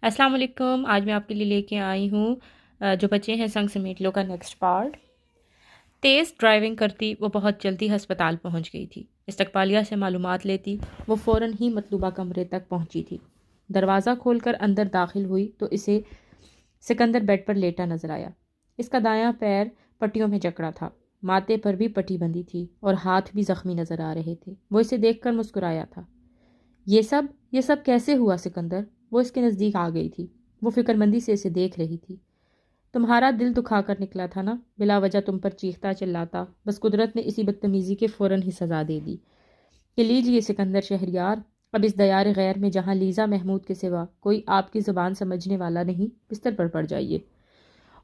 السلام علیکم۔ آج میں آپ کے لیے لے کے آئی ہوں جو بچے ہیں سنگ سمیٹ لو کا نیکسٹ پارٹ۔ تیز ڈرائیونگ کرتی وہ بہت جلدی ہسپتال پہنچ گئی تھی۔ استقبالیہ سے معلومات لیتی وہ فوراً ہی مطلوبہ کمرے تک پہنچی تھی۔ دروازہ کھول کر اندر داخل ہوئی تو اسے سکندر بیڈ پر لیٹا نظر آیا۔ اس کا دایاں پیر پٹیوں میں جکڑا تھا، ماتھے پر بھی پٹی بندھی تھی اور ہاتھ بھی زخمی نظر آ رہے تھے۔ وہ اسے دیکھ کر مسکرایا تھا۔ یہ سب کیسے ہوا سکندر؟ وہ اس کے نزدیک آ گئی تھی۔ وہ فکر مندی سے اسے دیکھ رہی تھی۔ تمہارا دل دکھا کر نکلا تھا نا، بلا وجہ تم پر چیختا چلاتا، بس قدرت نے اسی بدتمیزی کے فوراً ہی سزا دے دی کہ لیجئے سکندر شہریار، اب اس دیار غیر میں جہاں لیزا محمود کے سوا کوئی آپ کی زبان سمجھنے والا نہیں، بستر پر پڑ جائیے۔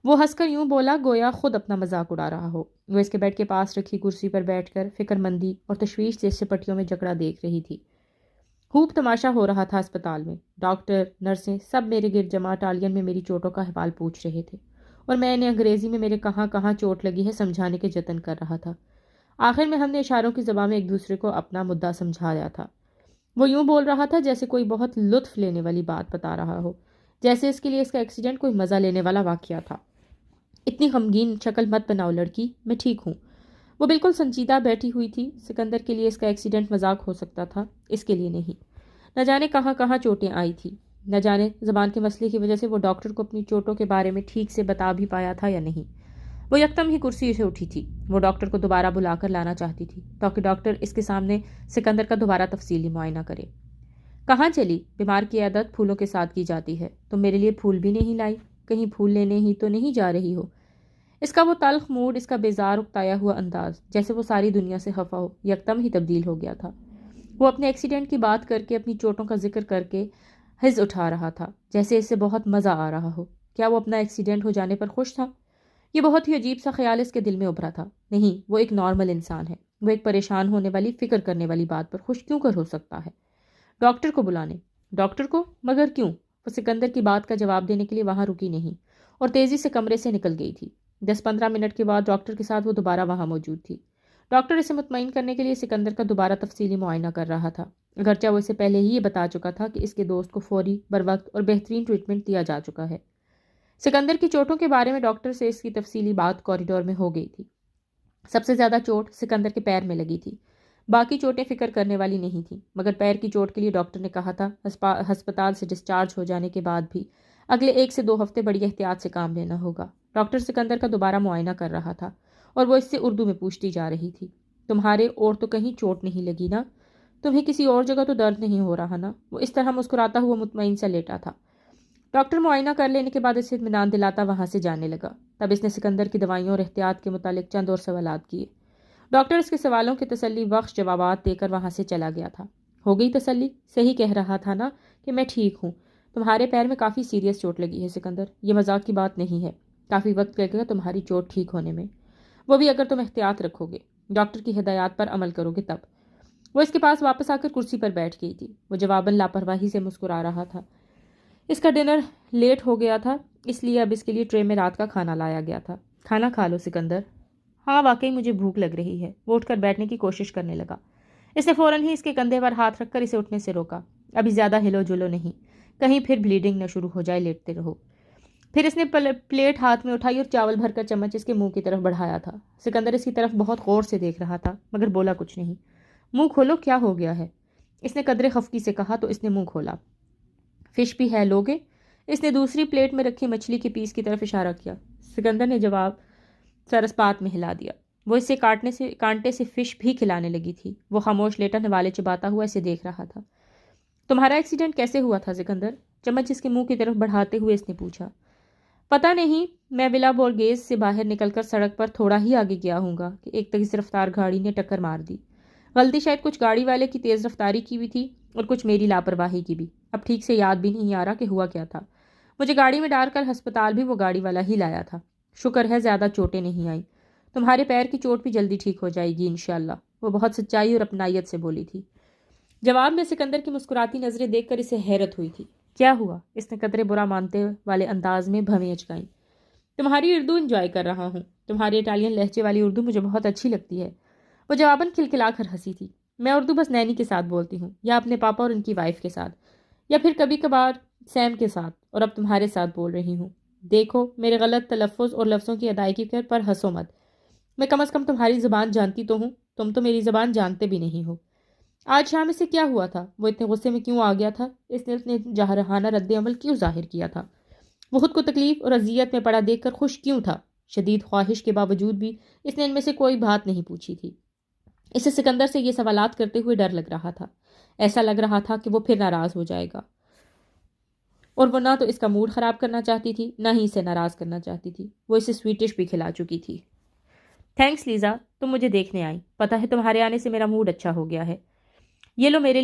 وہ ہنس کر یوں بولا گویا خود اپنا مذاق اڑا رہا ہو۔ وہ اس کے بیڈ کے پاس رکھی کرسی پر بیٹھ کر فکر مندی اور تشویش سے اس سے پٹیوں میں جکڑا دیکھ رہی تھی۔ خوب تماشا ہو رہا تھا اسپتال میں۔ ڈاکٹر، نرسیں سب میرے گرد جمع ٹالیوں میں میری چوٹوں کا احوال پوچھ رہے تھے اور میں انہیں انگریزی میں میرے کہاں کہاں چوٹ لگی ہے سمجھانے کے جتن کر رہا تھا۔ آخر میں ہم نے اشاروں کی زبان میں ایک دوسرے کو اپنا مدعا سمجھایا تھا۔ وہ یوں بول رہا تھا جیسے کوئی بہت لطف لینے والی بات بتا رہا ہو، جیسے اس کے لیے اس کا ایکسیڈنٹ کوئی مزہ لینے والا واقعہ تھا۔ اتنی غمگین شکل مت بناؤ لڑکی، میں ٹھیک ہوں۔ وہ بالکل سنجیدہ بیٹھی ہوئی تھی۔ سکندر کے لیے اس کا ایکسیڈنٹ مذاق ہو سکتا تھا، اس کے لیے نہیں۔ نہ جانے کہاں کہاں چوٹیں آئی تھی، نہ جانے زبان کے مسئلے کی وجہ سے وہ ڈاکٹر کو اپنی چوٹوں کے بارے میں ٹھیک سے بتا بھی پایا تھا یا نہیں۔ وہ یکدم ہی کرسی سے اٹھی تھی۔ وہ ڈاکٹر کو دوبارہ بلا کر لانا چاہتی تھی تاکہ ڈاکٹر اس کے سامنے سکندر کا دوبارہ تفصیلی معائنہ کرے۔ کہاں چلی؟ بیمار کی عادت پھولوں کے ساتھ کی جاتی ہے، تم میرے لیے پھول بھی نہیں لائی؟ کہیں پھول لینے ہی تو نہیں جا رہی ہو؟ اس کا وہ تلخ موڈ، اس کا بیزار اکتایا ہوا انداز، جیسے وہ ساری دنیا سے خفا ہو، یکدم ہی تبدیل ہو گیا تھا۔ وہ اپنے ایکسیڈنٹ کی بات کر کے، اپنی چوٹوں کا ذکر کر کے حز اٹھا رہا تھا، جیسے اس سے بہت مزہ آ رہا ہو۔ کیا وہ اپنا ایکسیڈنٹ ہو جانے پر خوش تھا؟ یہ بہت ہی عجیب سا خیال اس کے دل میں ابھرا تھا۔ نہیں، وہ ایک نارمل انسان ہے۔ وہ ایک پریشان ہونے والی، فکر کرنے والی بات پر خوش کیوں کر ہو سکتا ہے؟ ڈاکٹر کو بلانے۔ ڈاکٹر کو؟ مگر کیوں؟ وہ سکندر کی بات کا جواب دینے کے لیے وہاں رکی نہیں اور تیزی سے کمرے سے نکل گئی تھی۔ 10-15 منٹ کے بعد ڈاکٹر کے ساتھ وہ دوبارہ وہاں موجود تھی۔ ڈاکٹر اسے مطمئن کرنے کے لیے سکندر کا دوبارہ تفصیلی معائنہ کر رہا تھا، اگرچہ وہ اسے پہلے ہی یہ بتا چکا تھا کہ اس کے دوست کو فوری، بروقت اور بہترین ٹریٹمنٹ دیا جا چکا ہے۔ سکندر کی چوٹوں کے بارے میں ڈاکٹر سے اس کی تفصیلی بات کوریڈور میں ہو گئی تھی۔ سب سے زیادہ چوٹ سکندر کے پیر میں لگی تھی، باقی چوٹیں فکر کرنے والی نہیں تھیں، مگر پیر کی چوٹ کے لیے ڈاکٹر نے کہا تھا ہسپتال سے ڈسچارج ہو جانے کے بعد بھی اگلے 1 سے 2 ہفتے بڑی احتیاط سے کام لینا ہوگا۔ ڈاکٹر سکندر کا دوبارہ معائنہ کر رہا تھا اور وہ اس سے اردو میں پوچھتی جا رہی تھی، تمہارے اور تو کہیں چوٹ نہیں لگی نا؟ تمہیں کسی اور جگہ تو درد نہیں ہو رہا نا؟ وہ اس طرح مسکراتا ہوا مطمئن سا لیٹا تھا۔ ڈاکٹر معائنہ کر لینے کے بعد اسے اطمینان دلاتا وہاں سے جانے لگا۔ تب اس نے سکندر کی دوائیوں اور احتیاط کے متعلق چند اور سوالات کیے۔ ڈاکٹر اس کے سوالوں کے تسلی بخش جوابات دے کر وہاں سے چلا گیا تھا۔ ہو گئی تسلی؟ صحیح کہہ رہا تھا نا کہ میں ٹھیک ہوں؟ تمہارے پیر میں کافی سیریس چوٹ لگی ہے سکندر، یہ مذاق کی بات نہیں ہے۔ کافی وقت لگے گا تمہاری چوٹ ٹھیک ہونے میں، وہ بھی اگر تم احتیاط رکھو گے، ڈاکٹر کی ہدایات پر عمل کرو گے تب۔ وہ اس کے پاس واپس آ کر کرسی پر بیٹھ گئی تھی۔ وہ جواباً لاپرواہی سے مسکرا رہا تھا۔ اس کا ڈنر لیٹ ہو گیا تھا، اس لیے اب اس کے لیے ٹرے میں رات کا کھانا لایا گیا تھا۔ کھانا کھا لو سکندر۔ ہاں واقعی مجھے بھوک لگ رہی ہے۔ وہ اٹھ کر بیٹھنے کی کوشش کرنے لگا۔ اس نے فوراً ہی اس کے کندھے پر ہاتھ رکھ کر اسے اٹھنے سے روکا۔ ابھی زیادہ ہلو جلو نہیں، کہیں پھر بلیڈنگ نہ شروع ہو جائے، لیٹتے رہو۔ پھر اس نے پلیٹ ہاتھ میں اٹھائی اور چاول بھر کر چمچ اس کے منہ کی طرف بڑھایا تھا۔ سکندر اس کی طرف بہت غور سے دیکھ رہا تھا مگر بولا کچھ نہیں۔ منہ کھولو، کیا ہو گیا ہے؟ اس نے قدرے خفگی سے کہا تو اس نے منہ کھولا۔ فش بھی ہے، لوگے؟ اس نے دوسری پلیٹ میں رکھی مچھلی کے پیس کی طرف اشارہ کیا۔ سکندر نے جواب سرسپات میں ہلا دیا۔ وہ اسے کانٹے سے فش بھی کھلانے لگی تھی۔ وہ خاموش لیٹا نوالے چباتا ہوا اسے دیکھ رہا تھا۔ تمہارا ایکسیڈنٹ کیسے ہوا تھا سکندر؟ چمچ اس کے منہ کی طرف بڑھاتے ہوئے اس نے پوچھا۔ پتہ نہیں، میں ولا بورگیز سے باہر نکل کر سڑک پر تھوڑا ہی آگے گیا ہوں گا کہ ایک تیز رفتار گاڑی نے ٹکر مار دی۔ غلطی شاید کچھ گاڑی والے کی تیز رفتاری کی بھی تھی اور کچھ میری لاپرواہی کی بھی۔ اب ٹھیک سے یاد بھی نہیں آ رہا کہ ہوا کیا تھا۔ مجھے گاڑی میں ڈال کر ہسپتال بھی وہ گاڑی والا ہی لایا تھا۔ شکر ہے زیادہ چوٹیں نہیں آئیں۔ تمہارے پیر کی چوٹ بھی جلدی ٹھیک ہو جائے گی انشاءاللہ، وہ بہت سچائی اور اپنائیت سے بولی تھی۔ جواب میں سکندر کی مسکراتی نظریں دیکھ کر اسے حیرت ہوئی تھی۔ کیا ہوا؟ اس نے قدرے برا مانتے والے انداز میں بھویں اچکائیں۔ تمہاری اردو انجوائے کر رہا ہوں، تمہاری اٹالین لہجے والی اردو مجھے بہت اچھی لگتی ہے۔ وہ جواباً کھلکھلا کر ہنسی تھی۔ میں اردو بس نینی کے ساتھ بولتی ہوں، یا اپنے پاپا اور ان کی وائف کے ساتھ، یا پھر کبھی کبھار سیم کے ساتھ، اور اب تمہارے ساتھ بول رہی ہوں۔ دیکھو، میرے غلط تلفظ اور لفظوں کی ادائیگی پر ہنسو مت۔ میں کم از کم تمہاری زبان جانتی تو ہوں، تم تو میری زبان جانتے بھی نہیں ہو۔ آج شام سے کیا ہوا تھا؟ وہ اتنے غصے میں کیوں آ گیا تھا؟ اس نے اتنے جارحانہ رد عمل کیوں ظاہر کیا تھا؟ وہ خود کو تکلیف اور اذیت میں پڑا دیکھ کر خوش کیوں تھا؟ شدید خواہش کے باوجود بھی اس نے ان میں سے کوئی بات نہیں پوچھی تھی۔ اسے سکندر سے یہ سوالات کرتے ہوئے ڈر لگ رہا تھا۔ ایسا لگ رہا تھا کہ وہ پھر ناراض ہو جائے گا، اور وہ نہ تو اس کا موڈ خراب کرنا چاہتی تھی، نہ ہی اسے ناراض کرنا چاہتی تھی۔ وہ اسے سویٹ ڈش بھی کھلا چکی تھی۔ تھینکس لیزا، تم مجھے دیکھنے آئی۔ پتہ ہے تمہارے آنے سے میرا موڈ اچھا ہو گیا ہے۔ یہ تو میرے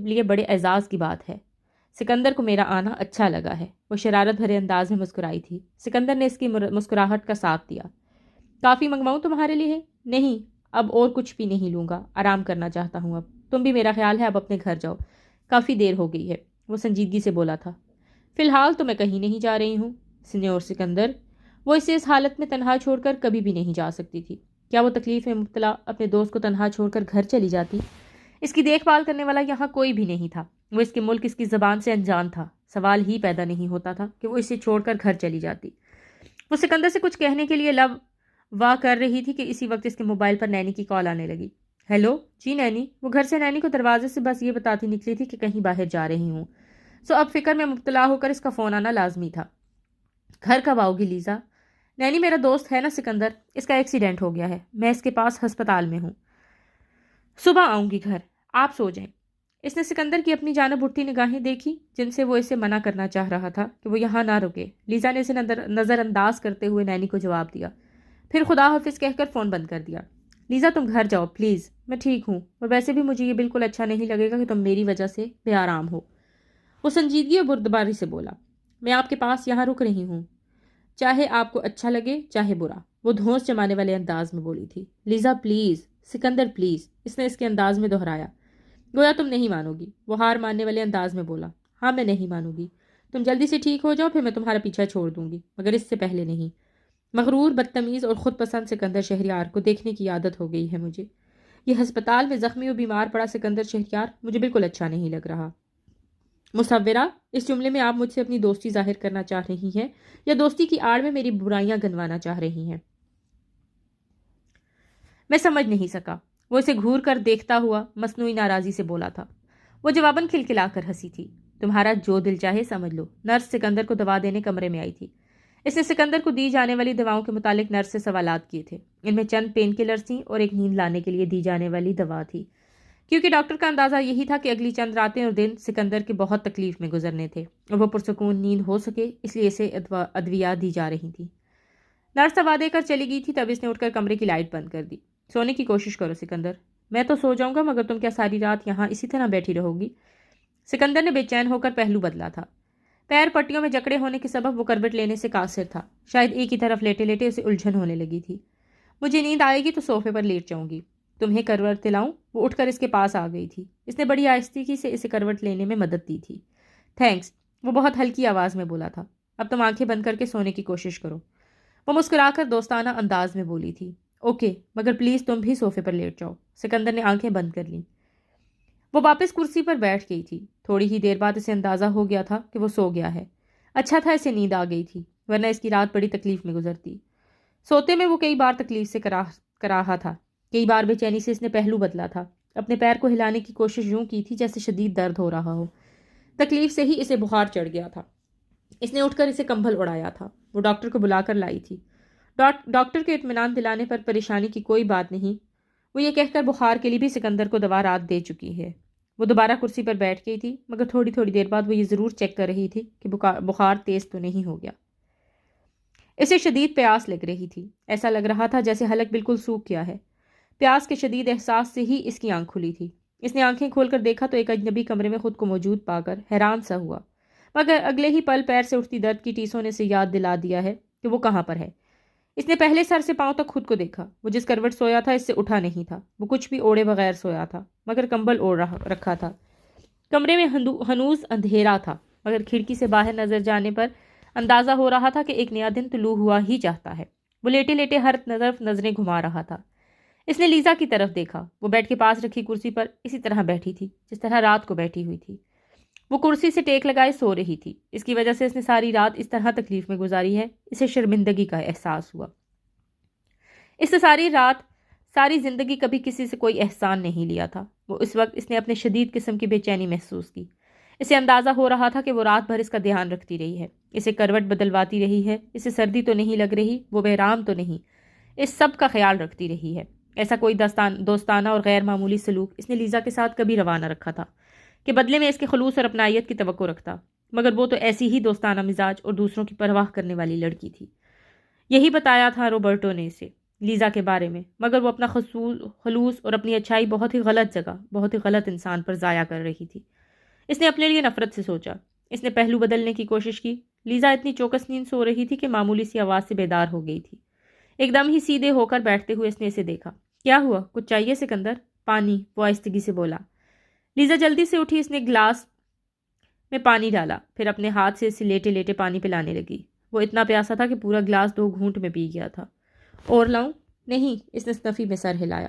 لیے بڑے اعزاز کی بات ہے۔ سکندر کو میرا آنا اچھا لگا ہے۔ وہ شرارت بھرے انداز میں مسکرائی تھی۔ سکندر نے اس کی مسکراہٹ کا ساتھ دیا۔ کافی منگواؤں تمہارے لیے؟ نہیں، اب اور کچھ بھی نہیں لوں گا، آرام کرنا چاہتا ہوں اب۔ تم بھی، میرا خیال ہے اب اپنے گھر جاؤ، کافی دیر ہو گئی ہے، وہ سنجیدگی سے بولا تھا۔ فی الحال تو میں کہیں نہیں جا رہی ہوں سینیور سکندر۔ وہ اسے اس حالت میں تنہا چھوڑ کر کبھی بھی نہیں جا سکتی تھی۔ کیا وہ تکلیف میں مبتلا اپنے دوست کو تنہا چھوڑ کر گھر چلی جاتی؟ اس کی دیکھ بھال کرنے والا یہاں کوئی بھی نہیں تھا۔ وہ اس کے ملک، اس کی زبان سے انجان تھا۔ سوال ہی پیدا نہیں ہوتا تھا کہ وہ اسے چھوڑ کر گھر چلی جاتی۔ وہ سکندر سے کچھ کہنے کے لیے لب واہ کر رہی تھی کہ اسی وقت اس کے موبائل پر نینی کی کال آنے لگی۔ ہیلو جی نینی۔ وہ گھر سے نینی کو دروازے سے بس یہ بتاتی نکلی تھی کہ کہیں باہر جا رہی ہوں، سو اب فکر میں مبتلا ہو کر اس کا فون آنا لازمی تھا۔ گھر کب آؤ گی لیزا؟ نینی، میرا دوست ہے نا سکندر، اس کا ایکسیڈنٹ ہو گیا ہے، میں اس کے پاس ہسپتال میں ہوں، صبح آؤں گی گھر، آپ سو جائیں۔ اس نے سکندر کی اپنی جانب اٹھتی نگاہیں دیکھی جن سے وہ اسے منع کرنا چاہ رہا تھا کہ وہ یہاں نہ رکے۔ لیزا نے اسے نظر انداز کرتے ہوئے نینی کو جواب دیا، پھر خدا حافظ کہہ کر فون بند کر دیا۔ لیزا تم گھر جاؤ پلیز، میں ٹھیک ہوں، اور ویسے بھی مجھے یہ بالکل اچھا نہیں لگے گا کہ تم میری وجہ سے بے آرام ہو۔ وہ سنجیدگی اور بردباری سے بولا، میں آپ کے پاس یہاں رک رہی ہوں، چاہے آپ کو اچھا لگے چاہے برا۔ وہ دھونس جمانے والے انداز میں بولی تھی۔ لیزا پلیز، سکندر پلیز، اس نے اس کے انداز میں دہرایا، گویا تم نہیں مانو گی۔ وہ ہار ماننے والے انداز میں بولا، ہاں میں نہیں مانوں گی، تم جلدی سے ٹھیک ہو جاؤ پھر میں تمہارا پیچھا چھوڑ دوں گی، مگر اس سے پہلے نہیں۔ مغرور، بدتمیز اور خود پسند سکندر شہریار کو دیکھنے کی عادت ہو گئی ہے مجھے۔ یہ ہسپتال میں زخمی اور بیمار پڑا سکندر شہریار مجھے بالکل اچھا نہیں لگ رہا۔ مصورہ، اس جملے میں آپ مجھ سے اپنی دوستی ظاہر کرنا چاہ رہی ہیں یا دوستی کی آڑ میں میری برائیاں گنوانا چاہ رہی ہیں؟ میں سمجھ نہیں سکا۔ وہ اسے گھور کر دیکھتا ہوا مصنوعی ناراضی سے بولا تھا۔ وہ جواباً کھلکھلا کر ہنسی تھی۔ تمہارا جو دل چاہے سمجھ لو۔ نرس سکندر کو دوا دینے کمرے میں آئی تھی۔ اس نے سکندر کو دی جانے والی دواؤں کے متعلق نرس سے سوالات کیے تھے۔ ان میں چند پین کلرز تھیں اور ایک نیند لانے کے لیے دی جانے والی دوا تھی، کیونکہ ڈاکٹر کا اندازہ یہی تھا کہ اگلی چند راتیں اور دن سکندر کے بہت تکلیف میں گزرنے تھے اور وہ پرسکون نیند ہو سکے اس لیے اسے ادویات دی جا رہی تھیں۔ نرس دوا دے کر چلی گئی تھی تب اس نے اٹھ کر کمرے کی لائٹ بند کر دی۔ سونے کی کوشش کرو سکندر۔ میں تو سو جاؤں گا، مگر تم کیا ساری رات یہاں اسی طرح بیٹھی رہو گی؟ سکندر نے بے چین ہو کر پہلو بدلا تھا۔ پیر پٹیوں میں جکڑے ہونے کے سبب وہ کروٹ لینے سے قاصر تھا۔ شاید ایک ہی طرف لیٹے لیٹے اسے الجھن ہونے لگی تھی۔ مجھے نیند آئے گی تو صوفے پر لیٹ جاؤں گی، تمہیں کروٹ دلاؤں؟ وہ اٹھ کر اس کے پاس آ گئی تھی۔ اس نے بڑی آہستگی سے اسے کروٹ لینے میں مدد دی تھی۔ تھینکس، وہ بہت ہلکی آواز میں بولا تھا۔ اب تم آنکھیں بند کر کے سونے کی کوشش کرو۔ وہ مسکرا کر دوستانہ انداز میں بولی تھی۔ اوکے، مگر پلیز تم بھی صوفے پر لیٹ جاؤ۔ سکندر نے آنکھیں بند کر لیں۔ وہ واپس کرسی پر بیٹھ گئی تھی۔ تھوڑی ہی دیر بعد اسے اندازہ ہو گیا تھا کہ وہ سو گیا ہے۔ اچھا تھا اسے نیند آ گئی تھی، ورنہ اس کی رات بڑی تکلیف میں گزرتی۔ سوتے میں وہ کئی بار تکلیف سے کراہا تھا، کئی بار بے چینی سے اس نے پہلو بدلا تھا، اپنے پیر کو ہلانے کی کوشش یوں کی تھی جیسے شدید درد ہو رہا ہو۔ تکلیف سے ہی اسے بخار چڑھ گیا تھا۔ اس نے اٹھ کر اسے کمبل اڑایا تھا۔ وہ ڈاکٹر کو بلا کر لائی تھی۔ ڈاکٹر کے اطمینان دلانے پر پریشانی کی کوئی بات نہیں، وہ یہ کہہ کر بخار کے لیے بھی سکندر کو دوا رات دے چکی ہے۔ وہ دوبارہ کرسی پر بیٹھ گئی تھی، مگر تھوڑی دیر بعد وہ یہ ضرور چیک کر رہی تھی کہ بخار تیز تو نہیں ہو گیا۔ اسے شدید پیاس لگ رہی تھی، ایسا لگ رہا تھا جیسے حلق بالکل سوکھ گیا ہے۔ پیاس کے شدید احساس سے ہی اس کی آنکھ کھلی تھی۔ اس نے آنکھیں کھول کر دیکھا تو ایک اجنبی کمرے میں خود کو موجود پا کر حیران سا ہوا، مگر اگلے ہی پل پیر سے اٹھتی درد کی ٹیسوں نے اسے یاد دلا دیا ہے کہ وہ کہاں پر ہے۔ اس نے پہلے سر سے پاؤں تک خود کو دیکھا۔ وہ جس کروٹ سویا تھا اس سے اٹھا نہیں تھا، وہ کچھ بھی اوڑے بغیر سویا تھا، مگر کمبل اوڑھ رکھا تھا۔ کمرے میں ہنوز اندھیرا تھا، مگر کھڑکی سے باہر نظر جانے پر اندازہ ہو رہا تھا کہ ایک نیا دن طلوع ہوا ہی چاہتا ہے۔ وہ لیٹے لیٹے ہر طرف نظریں گھما رہا تھا۔ اس نے لیزا کی طرف دیکھا۔ وہ بیڈ کے پاس رکھی کرسی پر اسی طرح بیٹھی تھی جس طرح رات کو بیٹھی ہوئی تھی۔ وہ کرسی سے ٹیک لگائے سو رہی تھی. اس کی وجہ سے اس نے ساری رات اس طرح تکلیف میں گزاری ہے. اسے شرمندگی کا احساس ہوا. اس سے ساری رات ساری زندگی کبھی کسی سے کوئی احسان نہیں لیا تھا. وہ اس وقت اس نے اپنے شدید قسم کی بے چینی محسوس کی. اسے اندازہ ہو رہا تھا کہ وہ رات بھر اس کا دھیان رکھتی رہی ہے، اسے کروٹ بدلواتی رہی ہے، اسے سردی تو نہیں لگ رہی، وہ بحرام تو نہیں، اس سب کا خیال رکھتی رہی ہے. ایسا کوئی دوستانہ اور غیر معمولی سلوک اس نے لیزا کے ساتھ کبھی روا نہ رکھا تھا کہ بدلے میں اس کے خلوص اور اپنائیت کی توقع رکھتا. مگر وہ تو ایسی ہی دوستانہ مزاج اور دوسروں کی پرواہ کرنے والی لڑکی تھی. یہی بتایا تھا روبرٹو نے اسے لیزا کے بارے میں، مگر وہ اپنا خلوص اور اپنی اچھائی بہت ہی غلط جگہ، بہت ہی غلط انسان پر ضائع کر رہی تھی. اس نے اپنے لیے نفرت سے سوچا. اس نے پہلو بدلنے کی کوشش کی. لیزا اتنی چوکس نیند سو رہی تھی کہ معمولی سی آواز سے بیدار ہو گئی تھی. ایک دم ہی سیدھے ہو کر بیٹھتے ہوئے اس نے اسے دیکھا. کیا ہوا؟ کچھ چاہیے سکندر؟ پانی، وہ آہستگی سے بولا. لیزا جلدی سے اٹھی. اس نے گلاس میں پانی ڈالا، پھر اپنے ہاتھ سے اسے لیٹے لیٹے پانی پلانے لگی. وہ اتنا پیاسا تھا کہ پورا گلاس 2 گھونٹ میں پی گیا تھا. اور لاؤں؟ نہیں، اس نے سنفی میں سر ہلایا.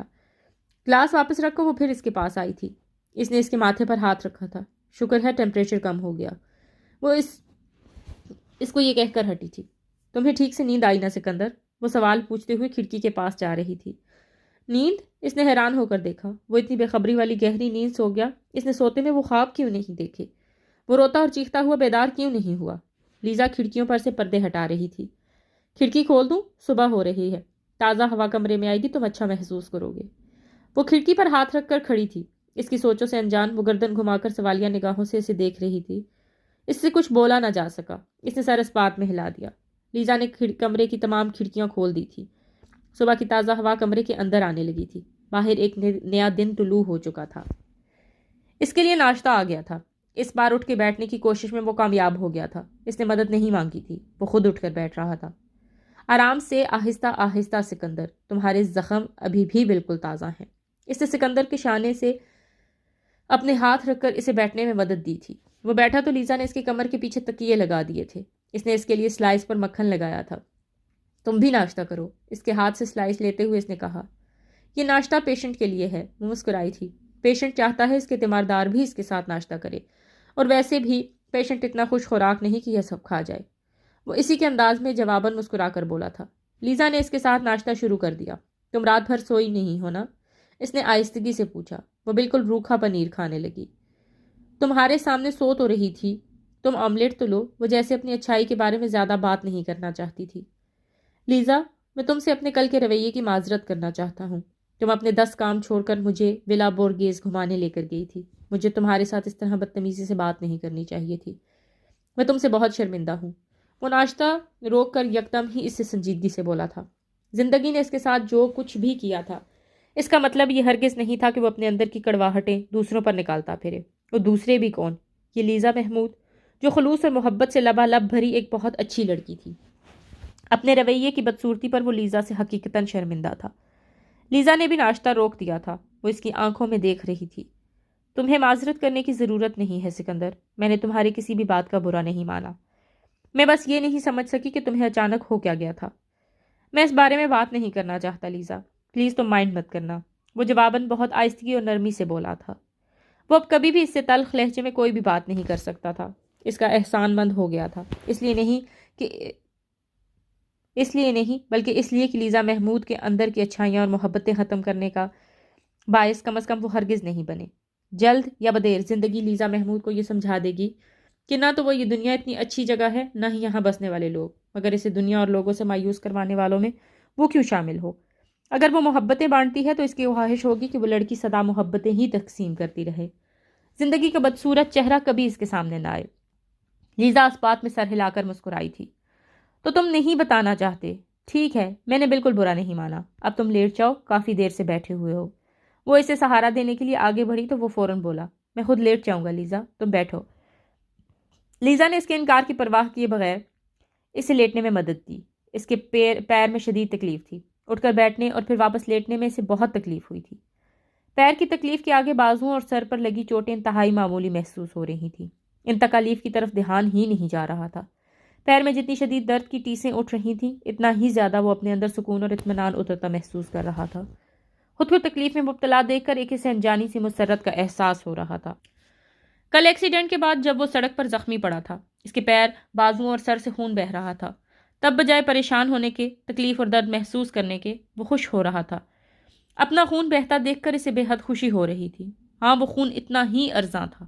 گلاس واپس رکھو. وہ پھر اس کے پاس آئی تھی. اس نے اس کے ماتھے پر ہاتھ رکھا تھا. شکر ہے ٹیمپریچر کم ہو گیا. وہ اس کو یہ کہہ کر ہٹی تھی. تمہیں ٹھیک سے نیند آئی نہ سکندر؟ وہ سوال پوچھتے ہوئے کھڑکی کے پاس جا رہی تھی. نیند؟ اس نے حیران ہو کر دیکھا. وہ اتنی بے خبری والی گہری نیند سو گیا. اس نے سوتے میں وہ خواب کیوں نہیں دیکھے؟ وہ روتا اور چیختا ہوا بیدار کیوں نہیں ہوا؟ لیزا کھڑکیوں پر سے پردے ہٹا رہی تھی. کھڑکی کھول دوں؟ صبح ہو رہی ہے، تازہ ہوا کمرے میں آئے گی، تم اچھا محسوس کرو گے. وہ کھڑکی پر ہاتھ رکھ کر کھڑی تھی. اس کی سوچوں سے انجان وہ گردن گھما کر سوالیہ نگاہوں سے اسے دیکھ رہی تھی. اس سے کچھ بولا نہ جا سکا. اس نے سر اس بات میں ہلا دیا. لیزا نے کمرے کی تمام کھڑکیاں کھول دی تھی. صبح کی تازہ ہوا کمرے کے اندر آنے لگی تھی. باہر ایک نیا دن طلوع ہو چکا تھا. اس کے لیے ناشتہ آ گیا تھا. اس بار اٹھ کے بیٹھنے کی کوشش میں وہ کامیاب ہو گیا تھا. اس نے مدد نہیں مانگی تھی، وہ خود اٹھ کر بیٹھ رہا تھا. آرام سے، آہستہ آہستہ سکندر، تمہارے زخم ابھی بھی بالکل تازہ ہیں. اس نے سکندر کے شانے سے اپنے ہاتھ رکھ کر اسے بیٹھنے میں مدد دی تھی. وہ بیٹھا تو لیزا نے اس کی کمر کے پیچھے تکیے لگا دیے تھے. اس نے اس کے لیے سلائس پر مکھن لگایا تھا. تم بھی ناشتہ کرو. اس کے ہاتھ سے سلائس لیتے ہوئے اس نے کہا. یہ ناشتہ پیشنٹ کے لیے ہے. وہ مسکرائی تھی. پیشنٹ چاہتا ہے اس کے تیماردار بھی اس کے ساتھ ناشتہ کرے، اور ویسے بھی پیشنٹ اتنا خوش خوراک نہیں کہ یہ سب کھا جائے. وہ اسی کے انداز میں جواباً مسکرا کر بولا تھا. لیزا نے اس کے ساتھ ناشتہ شروع کر دیا. تم رات بھر سوئی نہیں ہو نا؟ اس نے آہستگی سے پوچھا. وہ بالکل روکھا پنیر کھانے لگی. تمہارے سامنے سو تو رہی تھی. تم آملیٹ تو لو. وہ جیسے اپنی اچھائی کے بارے میں زیادہ بات نہیں کرنا چاہتی تھی. لیزا، میں تم سے اپنے کل کے رویے کی معذرت کرنا چاہتا ہوں. تم اپنے 10 کام چھوڑ کر مجھے ولا بورگیز گھمانے لے کر گئی تھی. مجھے تمہارے ساتھ اس طرح بدتمیزی سے بات نہیں کرنی چاہیے تھی. میں تم سے بہت شرمندہ ہوں. وہ ناشتہ روک کر یکدم ہی اس سے سنجیدگی سے بولا تھا. زندگی نے اس کے ساتھ جو کچھ بھی کیا تھا، اس کا مطلب یہ ہرگز نہیں تھا کہ وہ اپنے اندر کی کڑواہٹیں دوسروں پر نکالتا پھرے. وہ دوسرے بھی کون؟ یہ لیزا محمود، جو خلوص اور محبت سے لبالب بھری ایک بہت اچھی لڑکی تھی. اپنے رویے کی بدصورتی پر وہ لیزا سے حقیقتاً شرمندہ تھا. لیزا نے بھی ناشتہ روک دیا تھا. وہ اس کی آنکھوں میں دیکھ رہی تھی. تمہیں معذرت کرنے کی ضرورت نہیں ہے سکندر. میں نے تمہاری کسی بھی بات کا برا نہیں مانا. میں بس یہ نہیں سمجھ سکی کہ تمہیں اچانک ہو کیا گیا تھا. میں اس بارے میں بات نہیں کرنا چاہتا لیزا. پلیز تم مائنڈ مت کرنا. وہ جواباً بہت آہستگی اور نرمی سے بولا تھا. وہ اب کبھی بھی اس سے تلخ لہجے میں کوئی بھی بات نہیں کر سکتا تھا. اس کا احسان مند ہو گیا تھا. اس لیے نہیں بلکہ اس لیے کہ لیزا محمود کے اندر کی اچھائیاں اور محبتیں ختم کرنے کا باعث کم از کم وہ ہرگز نہیں بنے. جلد یا بدیر زندگی لیزا محمود کو یہ سمجھا دے گی کہ نہ تو وہ یہ دنیا اتنی اچھی جگہ ہے، نہ ہی یہاں بسنے والے لوگ، مگر اسے دنیا اور لوگوں سے مایوس کروانے والوں میں وہ کیوں شامل ہو. اگر وہ محبتیں بانٹتی ہے تو اس کی خواہش ہوگی کہ وہ لڑکی سدا محبتیں ہی تقسیم کرتی رہے. زندگی کا بدصورت چہرہ کبھی اس کے سامنے نہ آئے. لیزا اس بات میں سر ہلا کر مسکرائی تھی. تو تم نہیں بتانا چاہتے؟ ٹھیک ہے، میں نے بالکل برا نہیں مانا. اب تم لیٹ جاؤ، کافی دیر سے بیٹھے ہوئے ہو. وہ اسے سہارا دینے کے لیے آگے بڑھی تو وہ فوراً بولا. میں خود لیٹ جاؤں گا لیزا، تم بیٹھو. لیزا نے اس کے انکار کی پرواہ کیے بغیر اسے لیٹنے میں مدد دی. اس کے پیر میں شدید تکلیف تھی. اٹھ کر بیٹھنے اور پھر واپس لیٹنے میں اسے بہت تکلیف ہوئی تھی. پیر کی تکلیف کے آگے بازوؤں اور سر پر لگی چوٹیں انتہائی معمولی محسوس ہو رہی تھیں. ان تکالیف کی طرف دھیان ہی نہیں جا رہا تھا. پیر میں جتنی شدید درد کی ٹیسیں اٹھ رہی تھیں، اتنا ہی زیادہ وہ اپنے اندر سکون اور اطمینان اترتا محسوس کر رہا تھا. خود کو تکلیف میں مبتلا دیکھ کر ایک اسے انجانی سی مسرت کا احساس ہو رہا تھا. کل ایکسیڈنٹ کے بعد جب وہ سڑک پر زخمی پڑا تھا، اس کے پیر، بازوؤں اور سر سے خون بہہ رہا تھا، تب بجائے پریشان ہونے کے، تکلیف اور درد محسوس کرنے کے، وہ خوش ہو رہا تھا۔ اپنا خون بہتا دیکھ کر اسے بے حد خوشی ہو رہی تھی۔ ہاں، وہ خون اتنا ہی ارزاں تھا،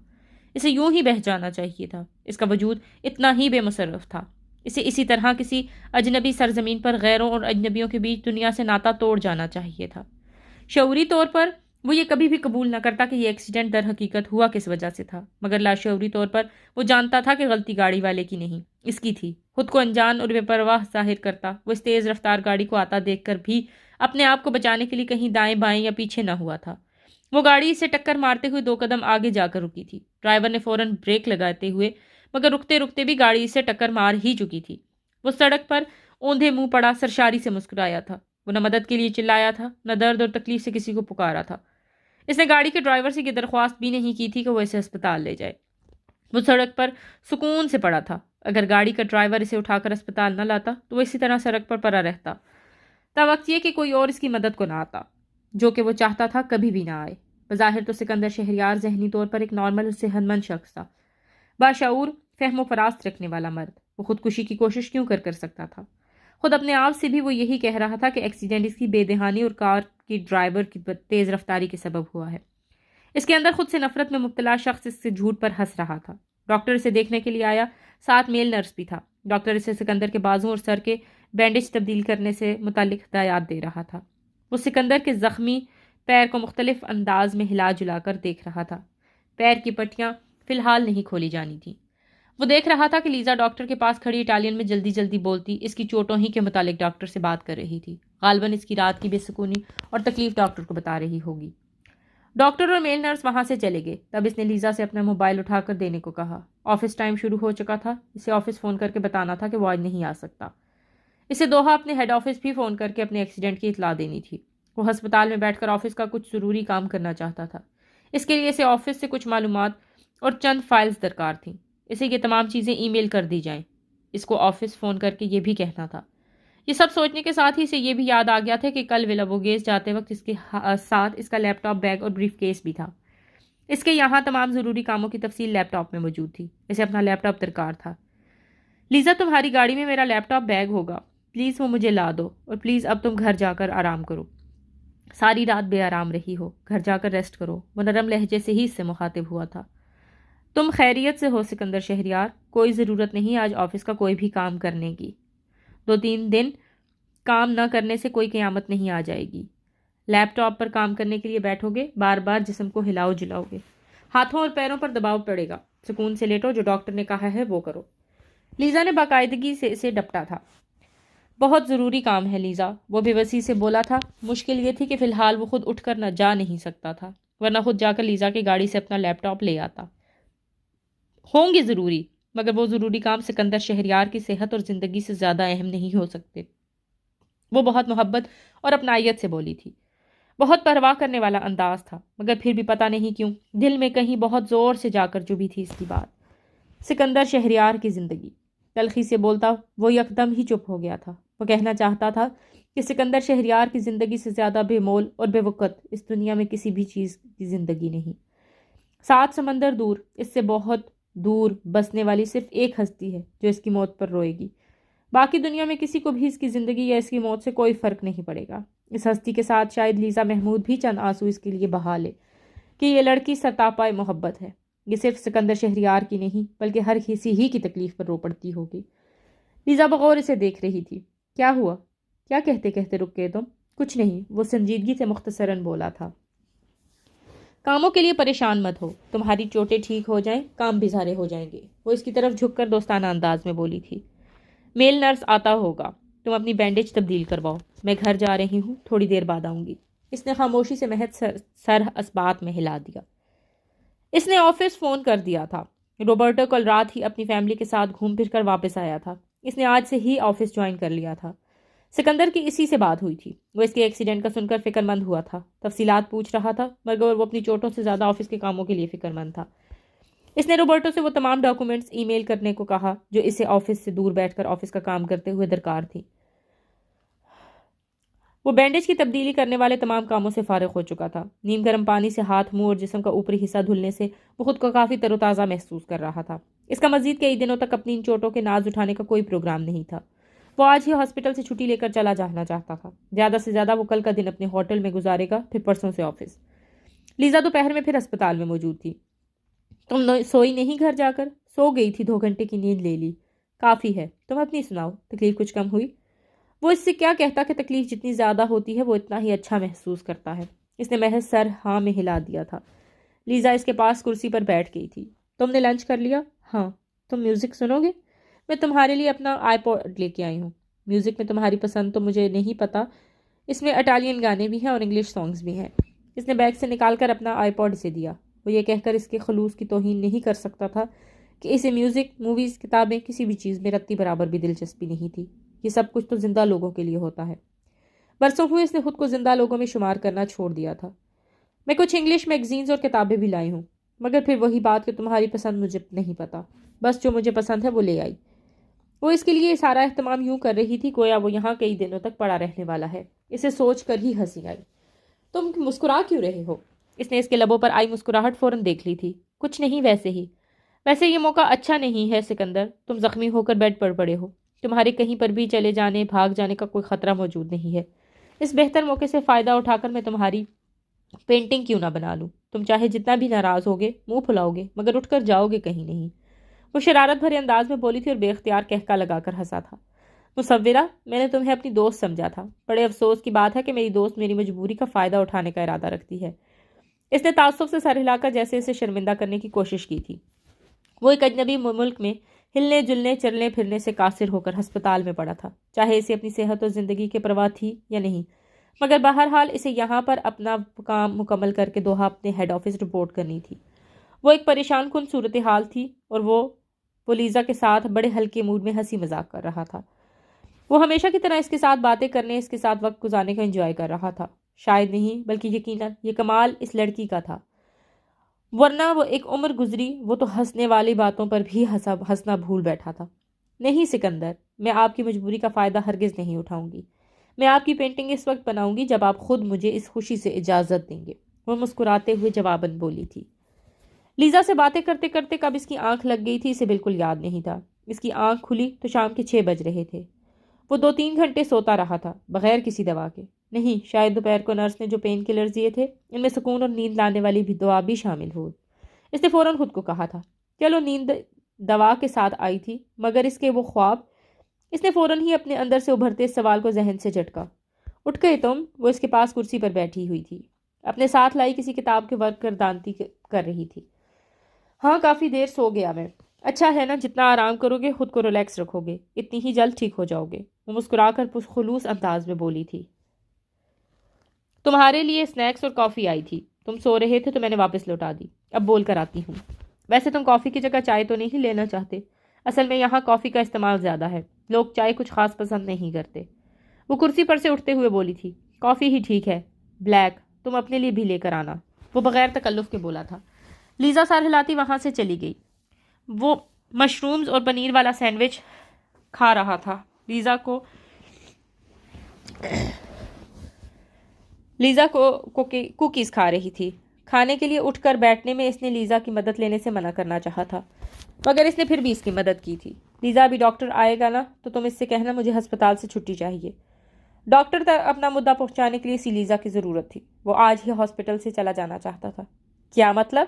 اسے یوں ہی بہہ جانا چاہیے تھا۔ اس کا وجود اتنا ہی بے مصرف تھا، اسے اسی طرح کسی اجنبی سرزمین پر غیروں اور اجنبیوں کے بیچ دنیا سے ناتا توڑ جانا چاہیے تھا۔ شعوری طور پر وہ یہ کبھی بھی قبول نہ کرتا کہ یہ ایکسیڈنٹ در حقیقت ہوا کس وجہ سے تھا، مگر لاشعوری طور پر وہ جانتا تھا کہ غلطی گاڑی والے کی نہیں، اس کی تھی۔ خود کو انجان اور بے پرواہ ظاہر کرتا وہ اس تیز رفتار گاڑی کو آتا دیکھ کر بھی اپنے آپ کو بچانے کے لیے کہیں دائیں بائیں یا پیچھے نہ ہوا تھا۔ وہ گاڑی سے ٹکر مارتے ہوئے 2 قدم آگے جا کر رکی تھی۔ ڈرائیور نے فوراً بریک لگاتے ہوئے، مگر رکتے رکتے بھی گاڑی سے ٹکر مار ہی چکی تھی۔ وہ سڑک پر اوندھے منہ پڑا سرشاری سے مسکرایا تھا۔ وہ نہ مدد کے لیے چلایا تھا، نہ درد اور تکلیف سے کسی کو پکارا تھا۔ اس نے گاڑی کے ڈرائیور سے یہ درخواست بھی نہیں کی تھی کہ وہ اسے ہسپتال لے جائے۔ وہ سڑک پر سکون سے پڑا تھا۔ اگر گاڑی کا ڈرائیور اسے اٹھا کر ہسپتال نہ لاتا تو وہ اسی طرح سڑک پر پڑا رہتا، تا وقت یہ کہ کوئی اور اس کی مدد کو نہ آتا، جو کہ وہ چاہتا تھا کبھی بھی نہ آئے۔ بظاہر تو سکندر شہریار ذہنی طور پر ایک نارمل اور صحت مند شخص تھا، باشعور، فہم و فراست رکھنے والا مرد۔ وہ خودکشی کی کوشش کیوں کر سکتا تھا؟ خود اپنے آپ سے بھی وہ یہی کہہ رہا تھا کہ ایکسیڈنٹ اس کی بے دہانی اور کار کی ڈرائیور کی تیز رفتاری کے سبب ہوا ہے۔ اس کے اندر خود سے نفرت میں مبتلا شخص اس سے جھوٹ پر ہنس رہا تھا۔ ڈاکٹر اسے دیکھنے کے لیے آیا، ساتھ میل نرس بھی تھا۔ ڈاکٹر اسے سکندر کے بازوں اور سر کے بینڈیج تبدیل کرنے سے متعلق ہدایات دے رہا تھا۔ وہ سکندر کے زخمی پیر کو مختلف انداز میں ہلا جلا کر دیکھ رہا تھا۔ پیر کی پٹیاں فی الحال نہیں کھولی جانی تھیں۔ وہ دیکھ رہا تھا کہ لیزا ڈاکٹر کے پاس کھڑی اٹالین میں جلدی جلدی بولتی اس کی چوٹوں ہی کے متعلق ڈاکٹر سے بات کر رہی تھی۔ غالباً اس کی رات کی بے سکونی اور تکلیف ڈاکٹر کو بتا رہی ہوگی۔ ڈاکٹر اور میل نرس وہاں سے چلے گئے۔ تب اس نے لیزا سے اپنا موبائل اٹھا کر دینے کو کہا۔ آفس ٹائم شروع ہو چکا تھا، اسے آفس فون کر کے بتانا تھا کہ وہ آج نہیں آ سکتا۔ اسے دوحہ اپنے ہیڈ آفس بھی فون کر کے اپنے ایکسیڈنٹ کی اطلاع دینی تھی۔ وہ ہسپتال میں بیٹھ کر آفس کا کچھ ضروری کام کرنا چاہتا تھا۔ اس کے لیے اسے آفس سے کچھ معلومات اور چند فائلز درکار تھیں۔ اسے یہ تمام چیزیں ای میل کر دی جائیں۔ اس کو آفس فون کر کے یہ بھی کہنا تھا۔ یہ سب سوچنے کے ساتھ ہی اسے یہ بھی یاد آ گیا تھا کہ کل ولا بوگیز جاتے وقت اس کے ساتھ اس کا لیپ ٹاپ، بیگ اور بریف کیس بھی تھا۔ اس کے یہاں تمام ضروری کاموں کی تفصیل لیپ ٹاپ میں موجود تھی۔ اسے اپنا لیپ ٹاپ درکار تھا۔ لیزا، تمہاری گاڑی میں میرا لیپ ٹاپ بیگ ہوگا، پلیز وہ مجھے لا دو، اور پلیز اب تم گھر جا کر آرام کرو۔ ساری رات بے آرام رہی ہو، گھر جا کر ریسٹ کرو۔ وہ نرم لہجے سے ہی اس سے مخاطب ہوا تھا۔ تم خیریت سے ہو سکندر شہریار؟ کوئی ضرورت نہیں آج آفس کا کوئی بھی کام کرنے کی۔ 2-3 دن کام نہ کرنے سے کوئی قیامت نہیں آ جائے گی۔ لیپ ٹاپ پر کام کرنے کے لیے بیٹھو گے، بار بار جسم کو ہلاؤ جلاؤ گے، ہاتھوں اور پیروں پر دباؤ پڑے گا۔ سکون سے لیٹو، جو ڈاکٹر نے کہا ہے وہ کرو۔ لیزا نے باقاعدگی سے اسے ڈپٹا تھا۔ بہت ضروری کام ہے لیزا، وہ بے بسی سے بولا تھا۔ مشکل یہ تھی کہ فی الحال وہ خود اٹھ کر نہ جا نہیں سکتا تھا، ورنہ خود جا کر لیزا کی گاڑی سے اپنا لیپ ٹاپ لے آتا۔ ہوں گے ضروری، مگر وہ ضروری کام سکندر شہریار کی صحت اور زندگی سے زیادہ اہم نہیں ہو سکتے۔ وہ بہت محبت اور اپنائیت سے بولی تھی۔ بہت پرواہ کرنے والا انداز تھا، مگر پھر بھی پتہ نہیں کیوں دل میں کہیں بہت زور سے جا کر چبھی تھی اس کی بات۔ سکندر شہریار کی زندگی، تلخی سے بولتا وہ یکدم ہی چپ ہو گیا تھا۔ وہ کہنا چاہتا تھا کہ سکندر شہریار کی زندگی سے زیادہ بے مول اور بے وقت اس دنیا میں کسی بھی چیز کی زندگی نہیں۔ 7 سمندر دور، اس سے بہت دور بسنے والی صرف ایک ہستی ہے جو اس کی موت پر روئے گی۔ باقی دنیا میں کسی کو بھی اس کی زندگی یا اس کی موت سے کوئی فرق نہیں پڑے گا۔ اس ہستی کے ساتھ شاید لیزا محمود بھی چند آنسو اس کے لیے بہا لے کہ یہ لڑکی سرتاپا محبت ہے۔ یہ صرف سکندر شہریار کی نہیں بلکہ ہر کسی ہی کی تکلیف پر رو پڑتی ہوگی۔ لیزا بغور اسے دیکھ رہی تھی۔ کیا ہوا؟ کیا کہتے کہتے رک گئے تم؟ کچھ نہیں، وہ سنجیدگی سے مختصراً بولا تھا۔ کاموں کے لیے پریشان مت ہو، تمہاری چوٹیں ٹھیک ہو جائیں، کام بھی سارے ہو جائیں گے۔ وہ اس کی طرف جھک کر دوستانہ انداز میں بولی تھی۔ میل نرس آتا ہوگا، تم اپنی بینڈیج تبدیل کرواؤ، میں گھر جا رہی ہوں، تھوڑی دیر بعد آؤں گی۔ اس نے خاموشی سے محض سر اسبات میں ہلا دیا۔ اس نے آفس فون کر دیا تھا۔ روبرٹو کل رات ہی اپنی فیملی کے ساتھ گھوم پھر کر واپس آیا تھا۔ اس نے آج سے ہی آفس جوائن کر لیا تھا۔ سکندر کی اسی سے بات ہوئی تھی۔ وہ اس کے ایکسیڈنٹ کا سن کر فکر مند ہوا تھا، تفصیلات پوچھ رہا تھا، مگر وہ اپنی چوٹوں سے زیادہ آفس کے کاموں کے لیے فکر مند تھا۔ اس نے روبرٹو سے وہ تمام ڈاکومنٹس ای میل کرنے کو کہا جو اسے آفس سے دور بیٹھ کر آفس کا کام کرتے ہوئے درکار تھی۔ وہ بینڈیج کی تبدیلی کرنے والے تمام کاموں سے فارغ ہو چکا تھا۔ نیم گرم پانی سے ہاتھ، منہ اور جسم کا اوپری حصہ دھلنے سے وہ خود کو کافی تر و تازہ محسوس کر رہا تھا۔ اس کا مزید کئی دنوں تک اپنی ان چوٹوں کے ناز اٹھانے کا کوئی پروگرام نہیں تھا۔ وہ آج ہی ہاسپٹل سے چھٹی لے کر چلا جانا چاہتا تھا۔ زیادہ سے زیادہ وہ کل کا دن اپنے ہوٹل میں گزارے گا، پھر پرسوں سے آفس۔ لیزا دوپہر میں پھر اسپتال میں موجود تھی۔ تم سوئی نہیں گھر جا کر؟ سو گئی تھی، 2 گھنٹے کی نیند لے لی، کافی ہے۔ تم اپنی سناؤ، تکلیف کچھ کم ہوئی؟ وہ اس سے کیا کہتا کہ تکلیف جتنی زیادہ ہوتی ہے وہ اتنا ہی اچھا محسوس کرتا ہے۔ اس نے محض سر ہاں میں ہلا دیا تھا۔ لیزا اس کے پاس کرسی پر بیٹھ گئی تھی۔ تم نے لنچ کر لیا؟ ہاں۔ تم میوزک سنو گے؟ میں تمہارے لیے اپنا آئی پوڈ لے کے آئی ہوں۔ میوزک میں تمہاری پسند تو مجھے نہیں پتا، اس میں اٹالین گانے بھی ہیں اور انگلش سانگز بھی ہیں۔ اس نے بیگ سے نکال کر اپنا آئی پوڈ اسے دیا۔ وہ یہ کہہ کر اس کے خلوص کی توہین نہیں کر سکتا تھا کہ اسے میوزک، موویز، کتابیں، کسی بھی چیز میں رتی برابر بھی دلچسپی نہیں تھی۔ یہ سب کچھ تو زندہ لوگوں کے لیے ہوتا ہے۔ برسوں ہوئے اس نے خود کو زندہ لوگوں میں شمار کرنا چھوڑ دیا تھا۔ میں کچھ انگلش میگزینز اور کتابیں بھی لائی ہوں، مگر پھر وہی بات کہ تمہاری پسند مجھے نہیں پتا۔ بس جو مجھے پسند ہے وہ لے آئی۔ وہ اس کے لیے سارا اہتمام یوں کر رہی تھی گویا وہ یہاں کئی دنوں تک پڑا رہنے والا ہے۔ اسے سوچ کر ہی ہنسی آئی۔ تم مسکرا کیوں رہے ہو؟ اس نے اس کے لبوں پر آئی مسکراہٹ فوراً دیکھ لی تھی۔ کچھ نہیں، ویسے ہی۔ ویسے یہ موقع اچھا نہیں ہے سکندر، تم زخمی ہو کر بیڈ پر پڑے ہو، تمہارے کہیں پر بھی چلے جانے، بھاگ جانے کا کوئی خطرہ موجود نہیں ہے۔ اس بہتر موقع سے فائدہ اٹھا کر میں تمہاری پینٹنگ کیوں نہ بنا لوں؟ تم چاہے جتنا بھی ناراض ہوگے، منہ پھلاؤ گے، مگر اٹھ کر جاؤ گے کہیں نہیں۔ وہ شرارت بھرے انداز میں بولی تھی اور بے اختیار کہکا لگا کر ہنسا تھا۔ مصورہ، میں نے تمہیں اپنی دوست سمجھا تھا۔ بڑے افسوس کی بات ہے کہ میری دوست میری مجبوری کا فائدہ اٹھانے کا ارادہ رکھتی ہے۔ اس نے تعصب سے سر ہلا کر جیسے اسے شرمندہ کرنے کی کوشش کی تھی۔ وہ ایک اجنبی ملک میں ہلنے جلنے، چلنے پھرنے سے قاصر ہو کر ہسپتال میں پڑا تھا، چاہے اسے اپنی صحت اور زندگی کے پرواہ تھی یا نہیں، مگر بہرحال اسے یہاں پر اپنا کام مکمل کر کے دوحہ اپنے ہیڈ آفس رپورٹ کرنی تھی۔ وہ ایک پریشان کن صورتحال تھی اور وہ لیزا کے ساتھ بڑے ہلکے موڈ میں ہنسی مذاق کر رہا تھا۔ وہ ہمیشہ کی طرح اس کے ساتھ باتیں کرنے، اس کے ساتھ وقت گزارنے کا انجوائے کر رہا تھا۔ شاید نہیں بلکہ یقیناً یہ کمال اس لڑکی کا تھا، ورنہ وہ ایک عمر گزری وہ تو ہنسنے والی باتوں پر بھی ہنسنا بھول بیٹھا تھا۔ نہیں سکندر، میں آپ کی مجبوری کا فائدہ ہرگز نہیں اٹھاؤں گی۔ میں آپ کی پینٹنگ اس وقت بناؤں گی جب آپ خود مجھے اس خوشی سے اجازت دیں گے، وہ مسکراتے ہوئے جواباً بولی تھی۔ لیزا سے باتیں کرتے کرتے کب اس کی آنکھ لگ گئی تھی اسے بالکل یاد نہیں تھا۔ اس کی آنکھ کھلی تو شام کے 6 بج رہے تھے۔ وہ 2-3 گھنٹے سوتا رہا تھا بغیر کسی دوا کے۔ نہیں، شاید دوپہر کو نرس نے جو پین کلرز دیے تھے ان میں سکون اور نیند لانے والی بھی دوا بھی شامل ہو۔ اس نے فوراً خود کو کہا تھا چلو، نیند دوا کے ساتھ آئی تھی، مگر اس کے وہ خواب۔ اس نے فوراً ہی اپنے اندر سے ابھرتے اس سوال کو ذہن سے جھٹکا۔ اٹھ گئے تم؟ وہ اس کے پاس کرسی پر بیٹھی ہوئی تھی، اپنے ساتھ لائی کسی کتاب کے ورق گردانتی کر رہی تھی۔ ہاں، کافی دیر سو گیا میں۔ اچھا ہے نا، جتنا آرام کرو گے خود کو ریلیکس رکھو گے اتنی ہی جلد ٹھیک ہو جاؤ گے، وہ مسکرا کر خلوص انداز میں بولی تھی۔ تمہارے لیے سنیکس اور کافی آئی تھی، تم سو رہے تھے تو میں نے واپس لوٹا دی، اب بول کر آتی ہوں۔ ویسے تم کافی کی جگہ چائے تو نہیں لینا چاہتے؟ اصل میں یہاں کافی کا استعمال زیادہ ہے، لوگ چائے کچھ خاص پسند نہیں کرتے۔ وہ کرسی پر سے اٹھتے ہوئے بولی تھی۔ کافی ہی ٹھیک ہے، بلیک، تم اپنے لیے بھی لے کر آنا، وہ بغیر تکلف کے بولا تھا۔ لیزا سر ہلاتی وہاں سے چلی گئی۔ وہ مشرومز اور پنیر والا سینڈوچ کھا رہا تھا۔ لیزا کو کوکیز کھا رہی تھی۔ کھانے کے لیے اٹھ کر بیٹھنے میں اس نے لیزا کی مدد لینے سے منع کرنا چاہا تھا، مگر اس نے پھر بھی اس کی مدد کی تھی۔ لیزا، ابھی ڈاکٹر آئے گا نا تو تم اس سے کہنا مجھے ہسپتال سے چھٹی چاہیے۔ ڈاکٹر تک اپنا مدعا پہنچانے کے لیے اسی لیزا کی ضرورت تھی۔ وہ آج ہی ہاسپٹل سے چلا جانا چاہتا تھا۔ کیا مطلب؟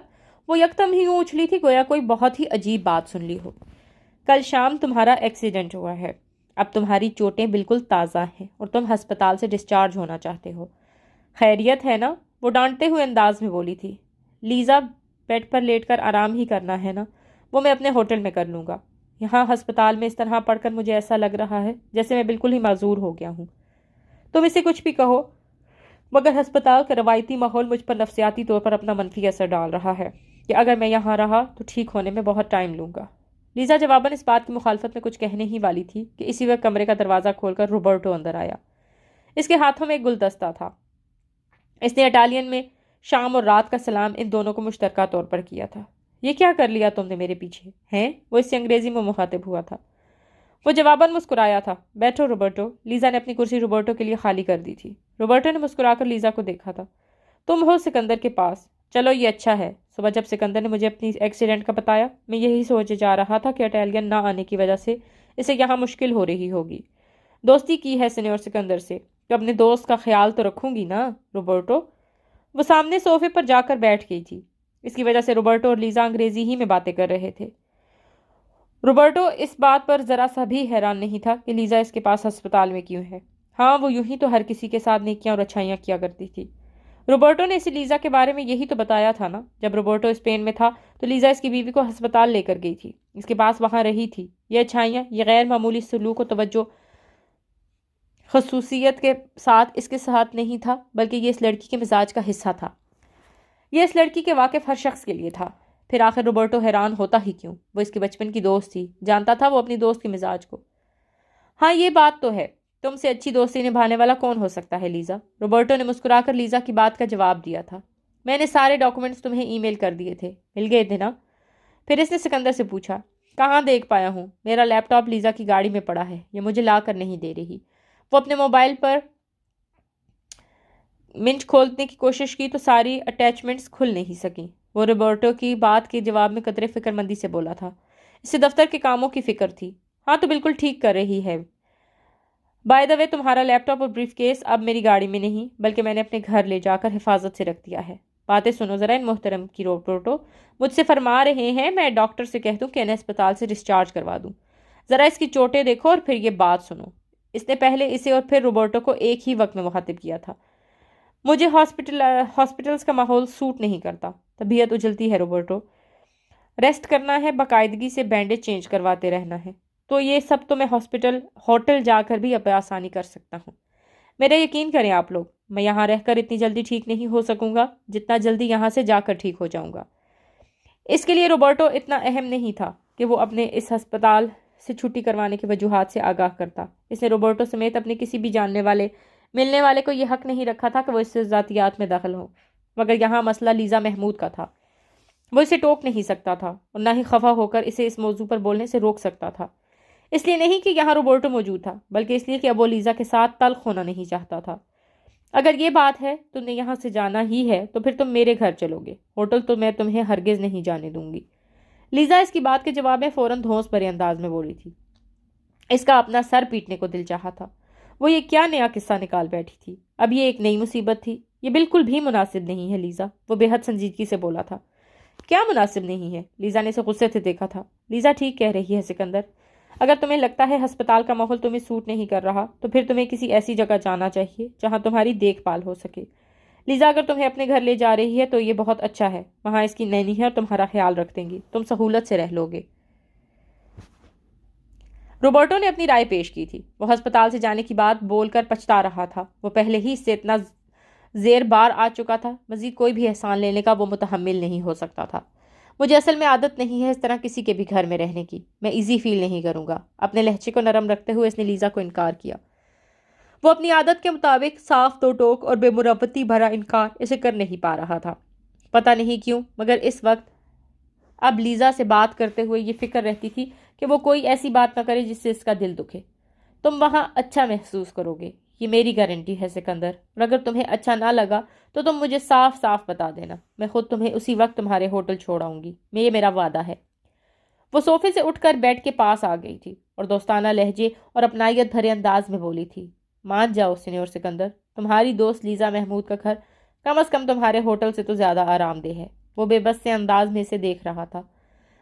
وہ یکدم ہی اچھلی تھی گویا کوئی بہت ہی عجیب بات سن لی ہو۔ کل شام تمہارا ایکسیڈنٹ ہوا ہے، اب تمہاری چوٹیں بالکل تازہ ہیں اور تم ہسپتال سے ڈسچارج ہونا چاہتے ہو۔ خیریت ہے نا؟ وہ ڈانٹتے ہوئے انداز میں بولی تھی۔ لیزا، بیڈ پر لیٹ کر آرام ہی کرنا ہے نا؟ وہ میں اپنے ہوٹل میں کر لوں گا۔ یہاں ہسپتال میں اس طرح پڑھ کر مجھے ایسا لگ رہا ہے جیسے میں بالکل ہی معذور ہو گیا ہوں۔ تم اسے کچھ بھی کہو، مگر ہسپتال کا روایتی ماحول مجھ پر نفسیاتی طور پر اپنا منفی اثر ڈال رہا ہے کہ اگر میں یہاں رہا تو ٹھیک ہونے میں بہت ٹائم لوں گا۔ لیزا جواباً اس بات کی مخالفت میں کچھ کہنے ہی والی تھی کہ اسی وقت کمرے کا دروازہ کھول کر روبرٹو اندر آیا۔ اس کے ہاتھوں میں ایک گلدستہ تھا۔ اس نے اٹالین میں شام اور رات کا سلام ان دونوں کو مشترکہ طور پر کیا تھا۔ یہ کیا کر لیا تم نے میرے پیچھے ہیں؟ وہ اس سے انگریزی میں مخاطب ہوا تھا۔ وہ جواباً مسکرایا تھا۔ بیٹھو روبرٹو۔ لیزا نے اپنی کرسی روبرٹو کے لیے خالی کر دی تھی۔ روبرٹو نے مسکرا کر لیزا کو دیکھا تھا۔ تم ہو سکندر کے پاس؟ چلو یہ اچھا ہے۔ صبح جب سکندر نے مجھے اپنی ایکسیڈنٹ کا بتایا، میں یہی سوچے جا رہا تھا کہ اٹیلین نہ آنے کی وجہ سے اسے یہاں مشکل ہو رہی ہوگی۔ دوستی کی ہے سینیور سکندر سے تو اپنے دوست کا خیال تو رکھوں گی نا روبرٹو۔ وہ سامنے صوفے پر جا کر بیٹھ گئی تھی۔ اس کی وجہ سے روبرٹو اور لیزا انگریزی ہی میں باتیں کر رہے تھے۔ روبرٹو اس بات پر ذرا سا بھی حیران نہیں تھا کہ لیزا اس کے پاس ہسپتال میں کیوں ہے۔ ہاں، وہ یوں ہی تو ہر کسی کے ساتھ نیکیاں اور اچھائیاں کیا کرتی تھی۔ روبرٹو نے اسے لیزا کے بارے میں یہی تو بتایا تھا نا۔ جب روبرٹو اسپین میں تھا تو لیزا اس کی بیوی کو ہسپتال لے کر گئی تھی، اس کے پاس وہاں رہی تھی۔ یہ اچھائیاں، یہ غیر معمولی سلوک و توجہ خصوصیت کے ساتھ اس کے ساتھ نہیں تھا، بلکہ یہ اس لڑکی کے مزاج کا حصہ تھا۔ یہ اس لڑکی کے واقف ہر شخص کے لیے تھا۔ پھر آخر روبرٹو حیران ہوتا ہی کیوں؟ وہ اس کے بچپن کی دوست تھی، جانتا تھا وہ اپنی دوست کے مزاج کو۔ ہاں یہ بات تو ہے، تم سے اچھی دوستی نبھانے والا کون ہو سکتا ہے لیزا؟ روبرٹو نے مسکرا کر لیزا کی بات کا جواب دیا تھا۔ میں نے سارے ڈاکومنٹس تمہیں ای میل کر دیے تھے، مل گئے تھے نا؟ پھر اس نے سکندر سے پوچھا۔ کہاں دیکھ پایا ہوں، میرا لیپ ٹاپ لیزا کی گاڑی میں پڑا ہے، یہ مجھے لا کر نہیں دے رہی۔ وہ اپنے موبائل پر منٹ کھولنے کی کوشش کی تو ساری اٹیچمنٹس کھل نہیں سکیں۔ وہ روبرٹو کی بات کے جواب میں قدرے فکر مندی سے بولا تھا۔ اسے دفتر کے کاموں کی فکر تھی۔ ہاں تو بالکل ٹھیک کر رہی ہے۔ بائی دا وے، تمہارا لیپ ٹاپ اور بریف کیس اب میری گاڑی میں نہیں بلکہ میں نے اپنے گھر لے جا کر حفاظت سے رکھ دیا ہے۔ باتیں سنو ذرا ان محترم کی روبرٹو، مجھ سے فرما رہے ہیں میں ڈاکٹر سے کہہ دوں کہ انہیں اسپتال سے ڈسچارج کروا دوں۔ ذرا اس کی چوٹیں دیکھو اور پھر یہ بات سنو۔ اس نے پہلے اسے اور پھر روبرٹو کو ایک ہی وقت میں مخاطب کیا تھا۔ مجھے ہاسپٹلز کا ماحول سوٹ نہیں کرتا، طبیعت اجلتی ہے روبرٹو، ریسٹ کرنا ہے، باقاعدگی سے بینڈیج چینج کرواتے رہنا ہے۔ تو یہ سب تو میں ہوٹل جا کر بھی آسانی کر سکتا ہوں۔ میرا یقین کریں آپ لوگ، میں یہاں رہ کر اتنی جلدی ٹھیک نہیں ہو سکوں گا جتنا جلدی یہاں سے جا کر ٹھیک ہو جاؤں گا۔ اس کے لیے روبرٹو اتنا اہم نہیں تھا کہ وہ اپنے اس ہسپتال سے چھٹی کروانے کی وجوہات سے آگاہ کرتا۔ اس نے روبرٹو سمیت اپنے کسی بھی جاننے والے ملنے والے کو یہ حق نہیں رکھا تھا کہ وہ اس سے ذاتیات میں دخل ہوں، مگر یہاں مسئلہ لیزا محمود کا تھا۔ وہ اسے ٹوک نہیں سکتا تھا اور نہ ہی خفا ہو کر اسے اس موضوع پر بولنے سے روک سکتا تھا۔ اس لیے نہیں کہ یہاں روبرٹو موجود تھا، بلکہ اس لیے کہ اب وہ لیزا کے ساتھ تلخ ہونا نہیں چاہتا تھا۔ اگر یہ بات ہے تم نے یہاں سے جانا ہی ہے تو پھر تم میرے گھر چلو گے، ہوٹل تو میں تمہیں ہرگز نہیں جانے دوں گی۔ لیزا اس کی بات کے جواب میں فوراً دھونس بھرے انداز میں بولی تھی۔ اس کا اپنا سر پیٹنے کو دل چاہا تھا۔ وہ یہ کیا نیا قصہ نکال بیٹھی تھی؟ اب یہ ایک نئی مصیبت تھی۔ یہ بالکل بھی مناسب نہیں ہے لیزا، وہ بے حد سنجیدگی سے بولا تھا۔ کیا مناسب نہیں ہے؟ لیزا نے اسے غصے سے دیکھا تھا۔ لیزا ٹھیک کہہ رہی ہے سکندر، اگر تمہیں لگتا ہے ہسپتال کا ماحول تمہیں سوٹ نہیں کر رہا تو پھر تمہیں کسی ایسی جگہ جانا چاہیے جہاں تمہاری دیکھ بھال ہو سکے۔ لیزا اگر تمہیں اپنے گھر لے جا رہی ہے تو یہ بہت اچھا ہے، وہاں اس کی نینی ہے اور تمہارا خیال رکھ دیں گی، تم سہولت سے رہ لو گے۔ روبرٹو نے اپنی رائے پیش کی تھی۔ وہ ہسپتال سے جانے کی بات بول کر پچھتا رہا تھا۔ وہ پہلے ہی اس سے اتنا زیر بار آ چکا تھا، مزید کوئی بھی احسان لینے کا وہ متحمل نہیں ہو سکتا تھا۔ مجھے اصل میں عادت نہیں ہے اس طرح کسی کے بھی گھر میں رہنے کی، میں ایزی فیل نہیں کروں گا۔ اپنے لہجے کو نرم رکھتے ہوئے اس نے لیزا کو انکار کیا۔ وہ اپنی عادت کے مطابق صاف دو ٹوک اور بے مروتی بھرا انکار اسے کر نہیں پا رہا تھا۔ پتہ نہیں کیوں مگر اس وقت اب لیزا سے بات کرتے ہوئے یہ فکر رہتی تھی کہ وہ کوئی ایسی بات نہ کرے جس سے اس کا دل دکھے۔ تم وہاں اچھا محسوس کرو گے، یہ میری گارنٹی ہے سکندر، اور اگر تمہیں اچھا نہ لگا تو تم مجھے صاف صاف بتا دینا، میں خود تمہیں اسی وقت تمہارے ہوٹل چھوڑ آؤں گی، یہ میرا وعدہ ہے۔ وہ صوفے سے اٹھ کر بیڈ کے پاس آ گئی تھی اور دوستانہ لہجے اور اپنائیت بھرے انداز میں بولی تھی۔ مان جاؤ سینیور سکندر، تمہاری دوست لیزا محمود کا گھر کم از کم تمہارے ہوٹل سے تو زیادہ آرام دہ ہے۔ وہ بے بس سے انداز میں اسے دیکھ رہا تھا۔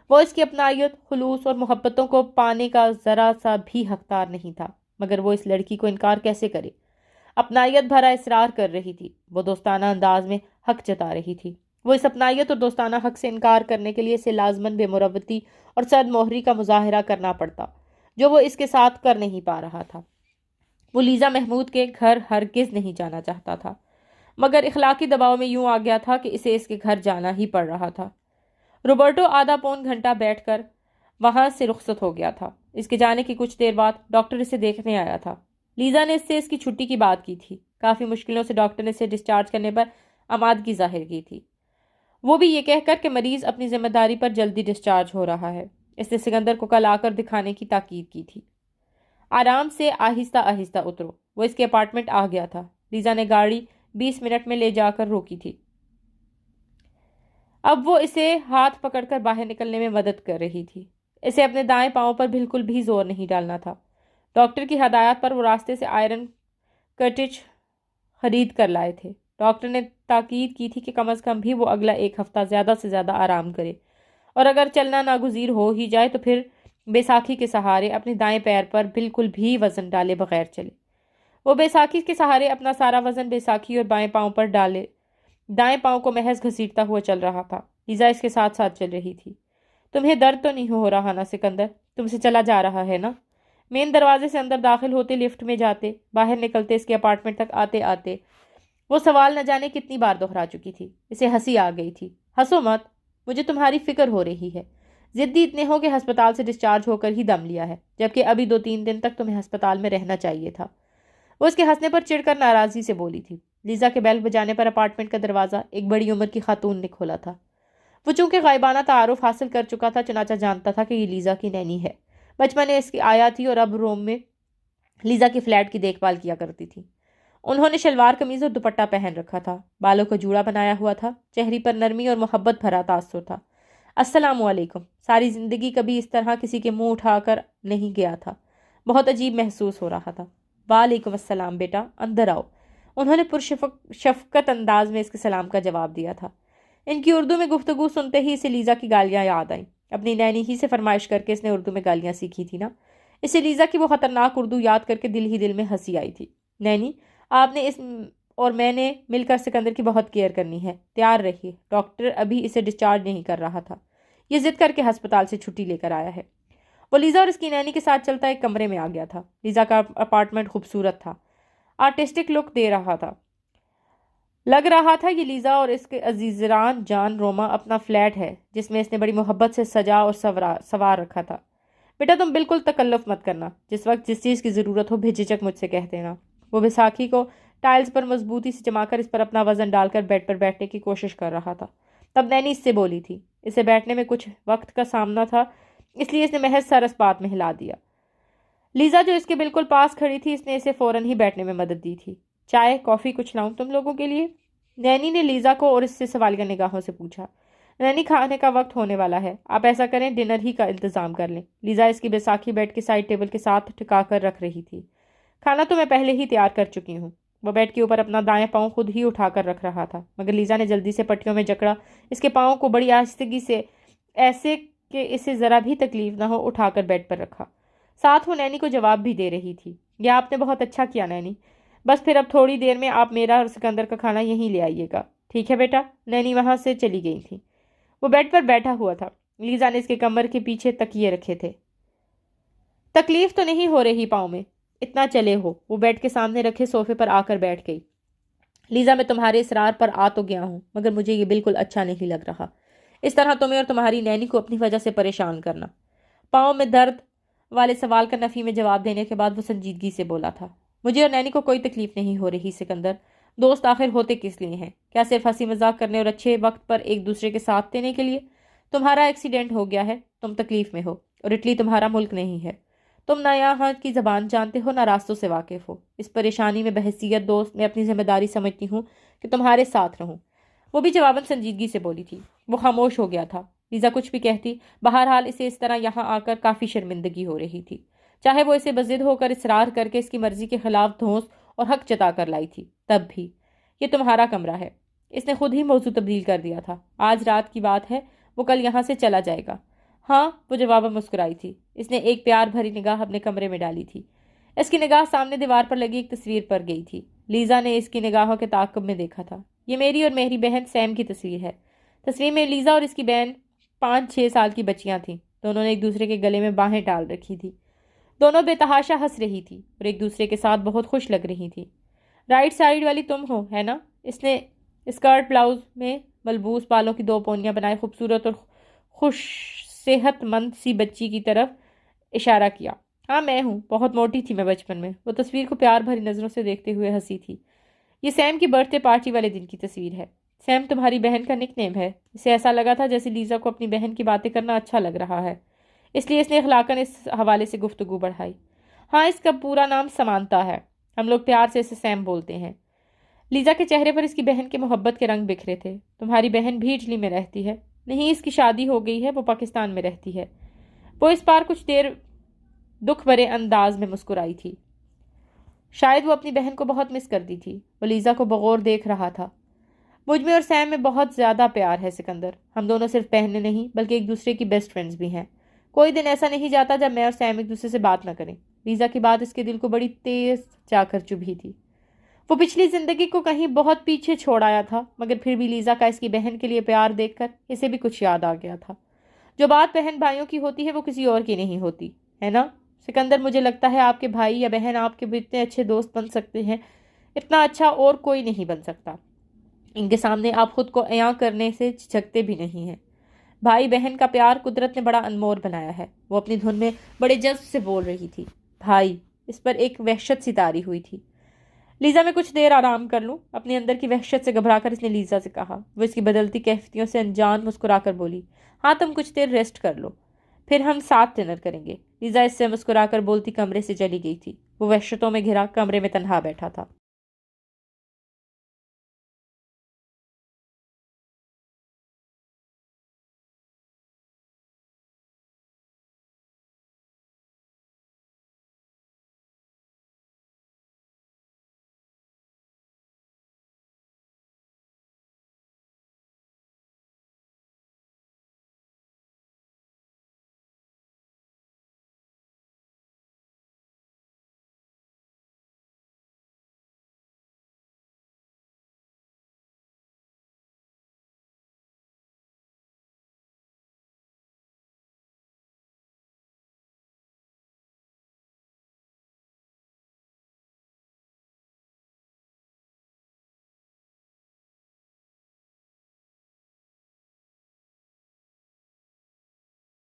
وہ اس کی اپنائیت، خلوص اور محبتوں کو پانے کا ذرا سا بھی حقدار نہیں تھا، مگر وہ اس لڑکی کو انکار کیسے کرے؟ اپنائیت بھرا اصرار کر رہی تھی، وہ دوستانہ انداز میں حق جتا رہی تھی۔ وہ اس اپنائیت اور دوستانہ حق سے انکار کرنے کے لیے اسے لازماً بے مروتی اور سرد مہری کا مظاہرہ کرنا پڑتا، جو وہ اس کے ساتھ کر نہیں پا رہا تھا۔ وہ لیزا محمود کے گھر ہرگز نہیں جانا چاہتا تھا، مگر اخلاقی دباؤ میں یوں آ گیا تھا کہ اسے اس کے گھر جانا ہی پڑ رہا تھا۔ روبرٹو آدھا پون گھنٹہ بیٹھ کر وہاں سے رخصت ہو گیا تھا۔ اس کے جانے کی کچھ دیر بعد ڈاکٹر اسے دیکھنے آیا تھا۔ لیزا نے اس سے اس کی چھٹی کی بات کی تھی۔ کافی مشکلوں سے ڈاکٹر نے اسے ڈسچارج کرنے پر آمادگی ظاہر کی تھی، وہ بھی یہ کہہ کر کہ مریض اپنی ذمہ داری پر جلدی ڈسچارج ہو رہا ہے۔ اس نے سکندر کو کل آ کر دکھانے کی تاکید کی تھی۔ آرام سے آہستہ آہستہ اترو۔ وہ اس کے اپارٹمنٹ آ گیا تھا۔ لیزا نے گاڑی 20 منٹ میں لے جا کر روکی تھی۔ اب وہ اسے ہاتھ پکڑ کر باہر نکلنے میں مدد کر رہی تھی۔ اسے اپنے دائیں پاؤں پر بالکل بھی زور نہیں ڈالنا تھا۔ ڈاکٹر کی ہدایات پر وہ راستے سے آئرن کٹیج خرید کر لائے تھے۔ ڈاکٹر نے تاکید کی تھی کہ کم از کم بھی وہ اگلا 1 ہفتہ زیادہ سے زیادہ آرام کرے، اور اگر چلنا ناگزیر ہو ہی جائے تو پھر بیساکھی کے سہارے اپنے دائیں پیر پر بالکل بھی وزن ڈالے بغیر چلے۔ وہ بیساکھی کے سہارے اپنا سارا وزن بیساکھی اور بائیں پاؤں پر ڈالے، دائیں پاؤں کو محض گھسیٹتا ہوا چل رہا تھا۔ لیزا اس کے ساتھ ساتھ چل رہی تھی۔ تمہیں درد تو نہیں ہو رہا نا سکندر؟ تم سے چلا جا رہا ہے نا؟ مین دروازے سے اندر داخل ہوتے، لفٹ میں جاتے، باہر نکلتے، اس کے اپارٹمنٹ تک آتے آتے وہ سوال نہ جانے کتنی بار دہرا چکی تھی۔ اسے ہنسی آ گئی تھی۔ ہنسو مت، مجھے تمہاری فکر ہو رہی ہے۔ ضدی اتنے ہو کہ ہسپتال سے ڈسچارج ہو کر ہی دم لیا ہے، جبکہ ابھی 2-3 دن تک تمہیں ہسپتال میں رہنا چاہیے تھا۔ وہ اس کے ہنسنے پر چڑھ کر ناراضی سے بولی تھی۔ لیزا کے بیل بجانے پر اپارٹمنٹ کا دروازہ ایک بڑی عمر کی خاتون نے کھولا تھا۔ وہ چونکہ غائبانہ تعارف حاصل کر چکا تھا، چنانچہ جانتا تھا کہ یہ لیزا کی نینی ہے۔ بچپن میں اس کی آیا تھی اور اب روم میں لیزا کے فلیٹ کی دیکھ بھال کیا کرتی تھی۔ انہوں نے شلوار قمیض اور دوپٹہ پہن رکھا تھا، بالوں کو جوڑا بنایا ہوا تھا، چہرے پر نرمی اور محبت بھرا تاثر تھا۔ السلام علیکم۔ ساری زندگی کبھی اس طرح کسی کے منہ اٹھا کر نہیں گیا تھا۔ بہت عجیب محسوس ہو رہا تھا۔ وعلیکم السلام بیٹا، اندر آؤ۔ انہوں نے شفقت انداز میں اس کے سلام کا جواب دیا تھا۔ ان کی اردو میں گفتگو سنتے ہی اسے لیزا کی گالیاں یاد آئیں۔ اپنی نینی ہی سے فرمائش کر کے اس نے اردو میں گالیاں سیکھی تھی نا۔ اسے لیزا کی وہ خطرناک اردو یاد کر کے دل ہی دل میں ہنسی آئی تھی۔ نینی، آپ نے اس اور میں نے مل کر سکندر کی بہت کیئر کرنی ہے، تیار رہیے۔ ڈاکٹر ابھی اسے ڈسچارج نہیں کر رہا تھا، یہ ضد کر کے ہسپتال سے چھٹی لے کر آیا ہے۔ وہ لیزا اور اس کی نینی کے ساتھ چلتا ایک کمرے میں آ گیا تھا۔ لیزا کا اپارٹمنٹ خوبصورت تھا، آرٹسٹک لک دے رہا تھا۔ لگ رہا تھا یہ لیزا اور اس کے عزیزران جان روما اپنا فلیٹ ہے، جس میں اس نے بڑی محبت سے سجا اور سوار رکھا تھا۔ بیٹا تم بالکل تکلف مت کرنا، جس وقت جس چیز کی ضرورت ہو بے جھجک مجھ سے کہہ دینا۔ وہ بیساکھی کو ٹائلز پر مضبوطی سے جما کر اس پر اپنا وزن ڈال کر بیڈ پر بیٹھنے کی کوشش کر رہا تھا۔ تب نینی اس سے بولی تھی۔ اسے بیٹھنے میں کچھ وقت کا سامنا تھا، اس لیے اس نے محض سر اس بات میں ہلا دیا۔ لیزا جو اس کے بالکل پاس کھڑی تھی، اس نے اسے فوراً ہی بیٹھنے میں مدد دی تھی۔ چائے، کافی کچھ لاؤں تم لوگوں کے لیے؟ نینی نے لیزا کو اور اس سے سوالیہ نگاہوں سے پوچھا۔ نینی، کھانے کا وقت ہونے والا ہے، آپ ایسا کریں ڈنر ہی کا انتظام کر لیں۔ لیزا اس کی بیساکھی بیڈ کے سائڈ ٹیبل کے ساتھ ٹھکا کر رکھ رہی تھی۔ کھانا تو میں پہلے ہی تیار کر چکی ہوں۔ وہ بیڈ کے اوپر اپنا دائیں پاؤں خود ہی اٹھا کر رکھ رہا تھا، مگر لیزا نے جلدی سے پٹیوں میں جکڑا اس کے پاؤں کو بڑی آہستگی سے، ایسے کہ اسے ذرا بھی تکلیف نہ ہو، اٹھا کر بیڈ پر رکھا۔ ساتھ وہ نینی کو جواب بھی دے رہی تھی۔ یہ آپ نے بہت اچھا کیا نینی، بس پھر اب تھوڑی دیر میں آپ میرا اور سکندر کا کھانا یہیں لے آئیے گا، ٹھیک ہے بیٹا؟ نینی وہاں سے چلی گئی تھی۔ وہ بیڈ پر بیٹھا ہوا تھا۔ لیزا نے اس کے کمر کے پیچھے تکیے رکھے تھے۔ تکلیف تو نہیں ہو رہی پاؤں میں؟ اتنا چلے ہو۔ وہ بیڈ کے سامنے رکھے صوفے پر آ کر بیٹھ گئی۔ لیزا، میں تمہارے اصرار پر آ تو گیا ہوں، مگر مجھے یہ بالکل اچھا نہیں لگ رہا، اس طرح تمہیں اور تمہاری نینی کو اپنی وجہ سے پریشان کرنا۔ پاؤں میں درد والے سوال کا نفی میں جواب دینے کے بعد وہ سنجیدگی سے بولا تھا۔ مجھے اور نینی کو کوئی تکلیف نہیں ہو رہی سکندر۔ دوست آخر ہوتے کس لیے ہیں؟ کیا صرف ہنسی مذاق کرنے اور اچھے وقت پر ایک دوسرے کے ساتھ دینے کے لیے؟ تمہارا ایکسیڈنٹ ہو گیا ہے، تم تکلیف میں ہو، اور اٹلی تمہارا ملک نہیں ہے۔ تم نہ یہاں کی زبان جانتے ہو، نہ راستوں سے واقف ہو۔ اس پریشانی میں بحیثیت دوست میں اپنی ذمہ داری سمجھتی ہوں کہ تمہارے ساتھ رہوں۔ وہ بھی جواباً سنجیدگی سے بولی تھی۔ وہ خاموش ہو گیا تھا۔ لیزا کچھ بھی کہتی، بہرحال اسے اس طرح یہاں آ کر کافی شرمندگی ہو رہی تھی، چاہے وہ اسے بضد ہو کر اصرار کر کے اس کی مرضی کے خلاف دھونس اور حق جتا کر لائی تھی۔ تب بھی یہ تمہارا کمرہ ہے، اس نے خود ہی موضوع تبدیل کر دیا تھا۔ آج رات کی بات ہے، وہ کل یہاں سے چلا جائے گا۔ ہاں، وہ جواباً مسکرائی تھی۔ اس نے ایک پیار بھری نگاہ اپنے کمرے میں ڈالی تھی۔ اس کی نگاہ سامنے دیوار پر لگی ایک تصویر پر گئی تھی۔ لیزا نے اس کی نگاہوں کے تعاقب میں دیکھا تھا۔ یہ میری اور میری بہن سیم کی تصویر ہے۔ تصویر میں لیزا اور اس کی بہن 5-6 سال کی بچیاں تھیں۔ دونوں نے ایک دوسرے کے گلے میں باہیں ڈال رکھی تھی۔ دونوں بے تحاشا ہنس رہی تھی اور ایک دوسرے کے ساتھ بہت خوش لگ رہی تھی۔ رائٹ سائیڈ والی تم ہو، ہے نا؟ اس نے اسکرٹ بلاؤز میں ملبوس بالوں کی 2 پونیاں بنائے خوبصورت اور خوش صحت مند سی بچی کی طرف اشارہ کیا۔ ہاں میں ہوں، بہت موٹی تھی میں بچپن میں۔ وہ تصویر کو پیار بھری نظروں سے دیکھتے ہوئے ہنسی تھی۔ یہ سیم کی برتھ ڈے پارٹی والے دن کی تصویر ہے۔ سیم تمہاری بہن کا نک نیم ہے۔ اسے ایسا لگا تھا جیسے لیزا کو اپنی بہن کی باتیں کرنا اچھا لگ رہا ہے، اس لیے اس نے اخلاقاً اس حوالے سے گفتگو بڑھائی۔ ہاں، اس کا پورا نام سمانتا ہے، ہم لوگ پیار سے اسے سیم بولتے ہیں۔ لیزا کے چہرے پر اس کی بہن کے محبت کے رنگ بکھرے تھے۔ تمہاری بہن بھی اٹلی میں رہتی ہے؟ نہیں، اس کی شادی ہو گئی ہے، وہ پاکستان میں رہتی ہے۔ وہ اس بار کچھ دیر دکھ بھرے انداز میں مسکرائی تھی۔ شاید وہ اپنی بہن کو بہت مس کرتی تھی۔ وہ لیزا کو بغور دیکھ رہا تھا۔ مجھ میں اور سیم میں بہت زیادہ پیار ہے سکندر، ہم دونوں صرف بہنیں نہیں بلکہ ایک دوسرے کی بیسٹ فرینڈز بھی ہیں۔ کوئی دن ایسا نہیں جاتا جب میں اور سیم ایک دوسرے سے بات نہ کریں۔ لیزا کی بات اس کے دل کو بڑی تیز جا کر چبھی تھی۔ وہ پچھلی زندگی کو کہیں بہت پیچھے چھوڑ آیا تھا، مگر پھر بھی لیزا کا اس کی بہن کے لیے پیار دیکھ کر اسے بھی کچھ یاد آ گیا تھا۔ جو بات بہن بھائیوں کی ہوتی ہے وہ کسی اور کی نہیں ہوتی ہے نا سکندر؟ مجھے لگتا ہے آپ کے بھائی یا بہن آپ کے بھی اتنے اچھے دوست بن سکتے ہیں، اتنا اچھا اور کوئی نہیں بن سکتا۔ ان کے سامنے آپ خود کو عیاں کرنے سے جھجکتے بھی نہیں ہیں۔ بھائی بہن کا پیار قدرت نے بڑا انمول بنایا ہے۔ وہ اپنی دھن میں بڑے جذب سے بول رہی تھی۔ بھائی، اس پر ایک وحشت سی طاری ہوئی تھی۔ لیزا، میں کچھ دیر آرام کر لوں؟ اپنے اندر کی وحشت سے گھبرا کر اس نے لیزا سے کہا۔ وہ اس کی بدلتی کیفیتوں سے انجان مسکرا کر بولی، ہاں تم کچھ دیر ریسٹ کر لو، پھر ہم ساتھ ڈنر کریں گے۔ لیزا اس سے مسکرا کر بولتی کمرے سے چلی گئی تھی۔ وہ وحشتوں میں گھرا کمرے میں تنہا بیٹھا تھا۔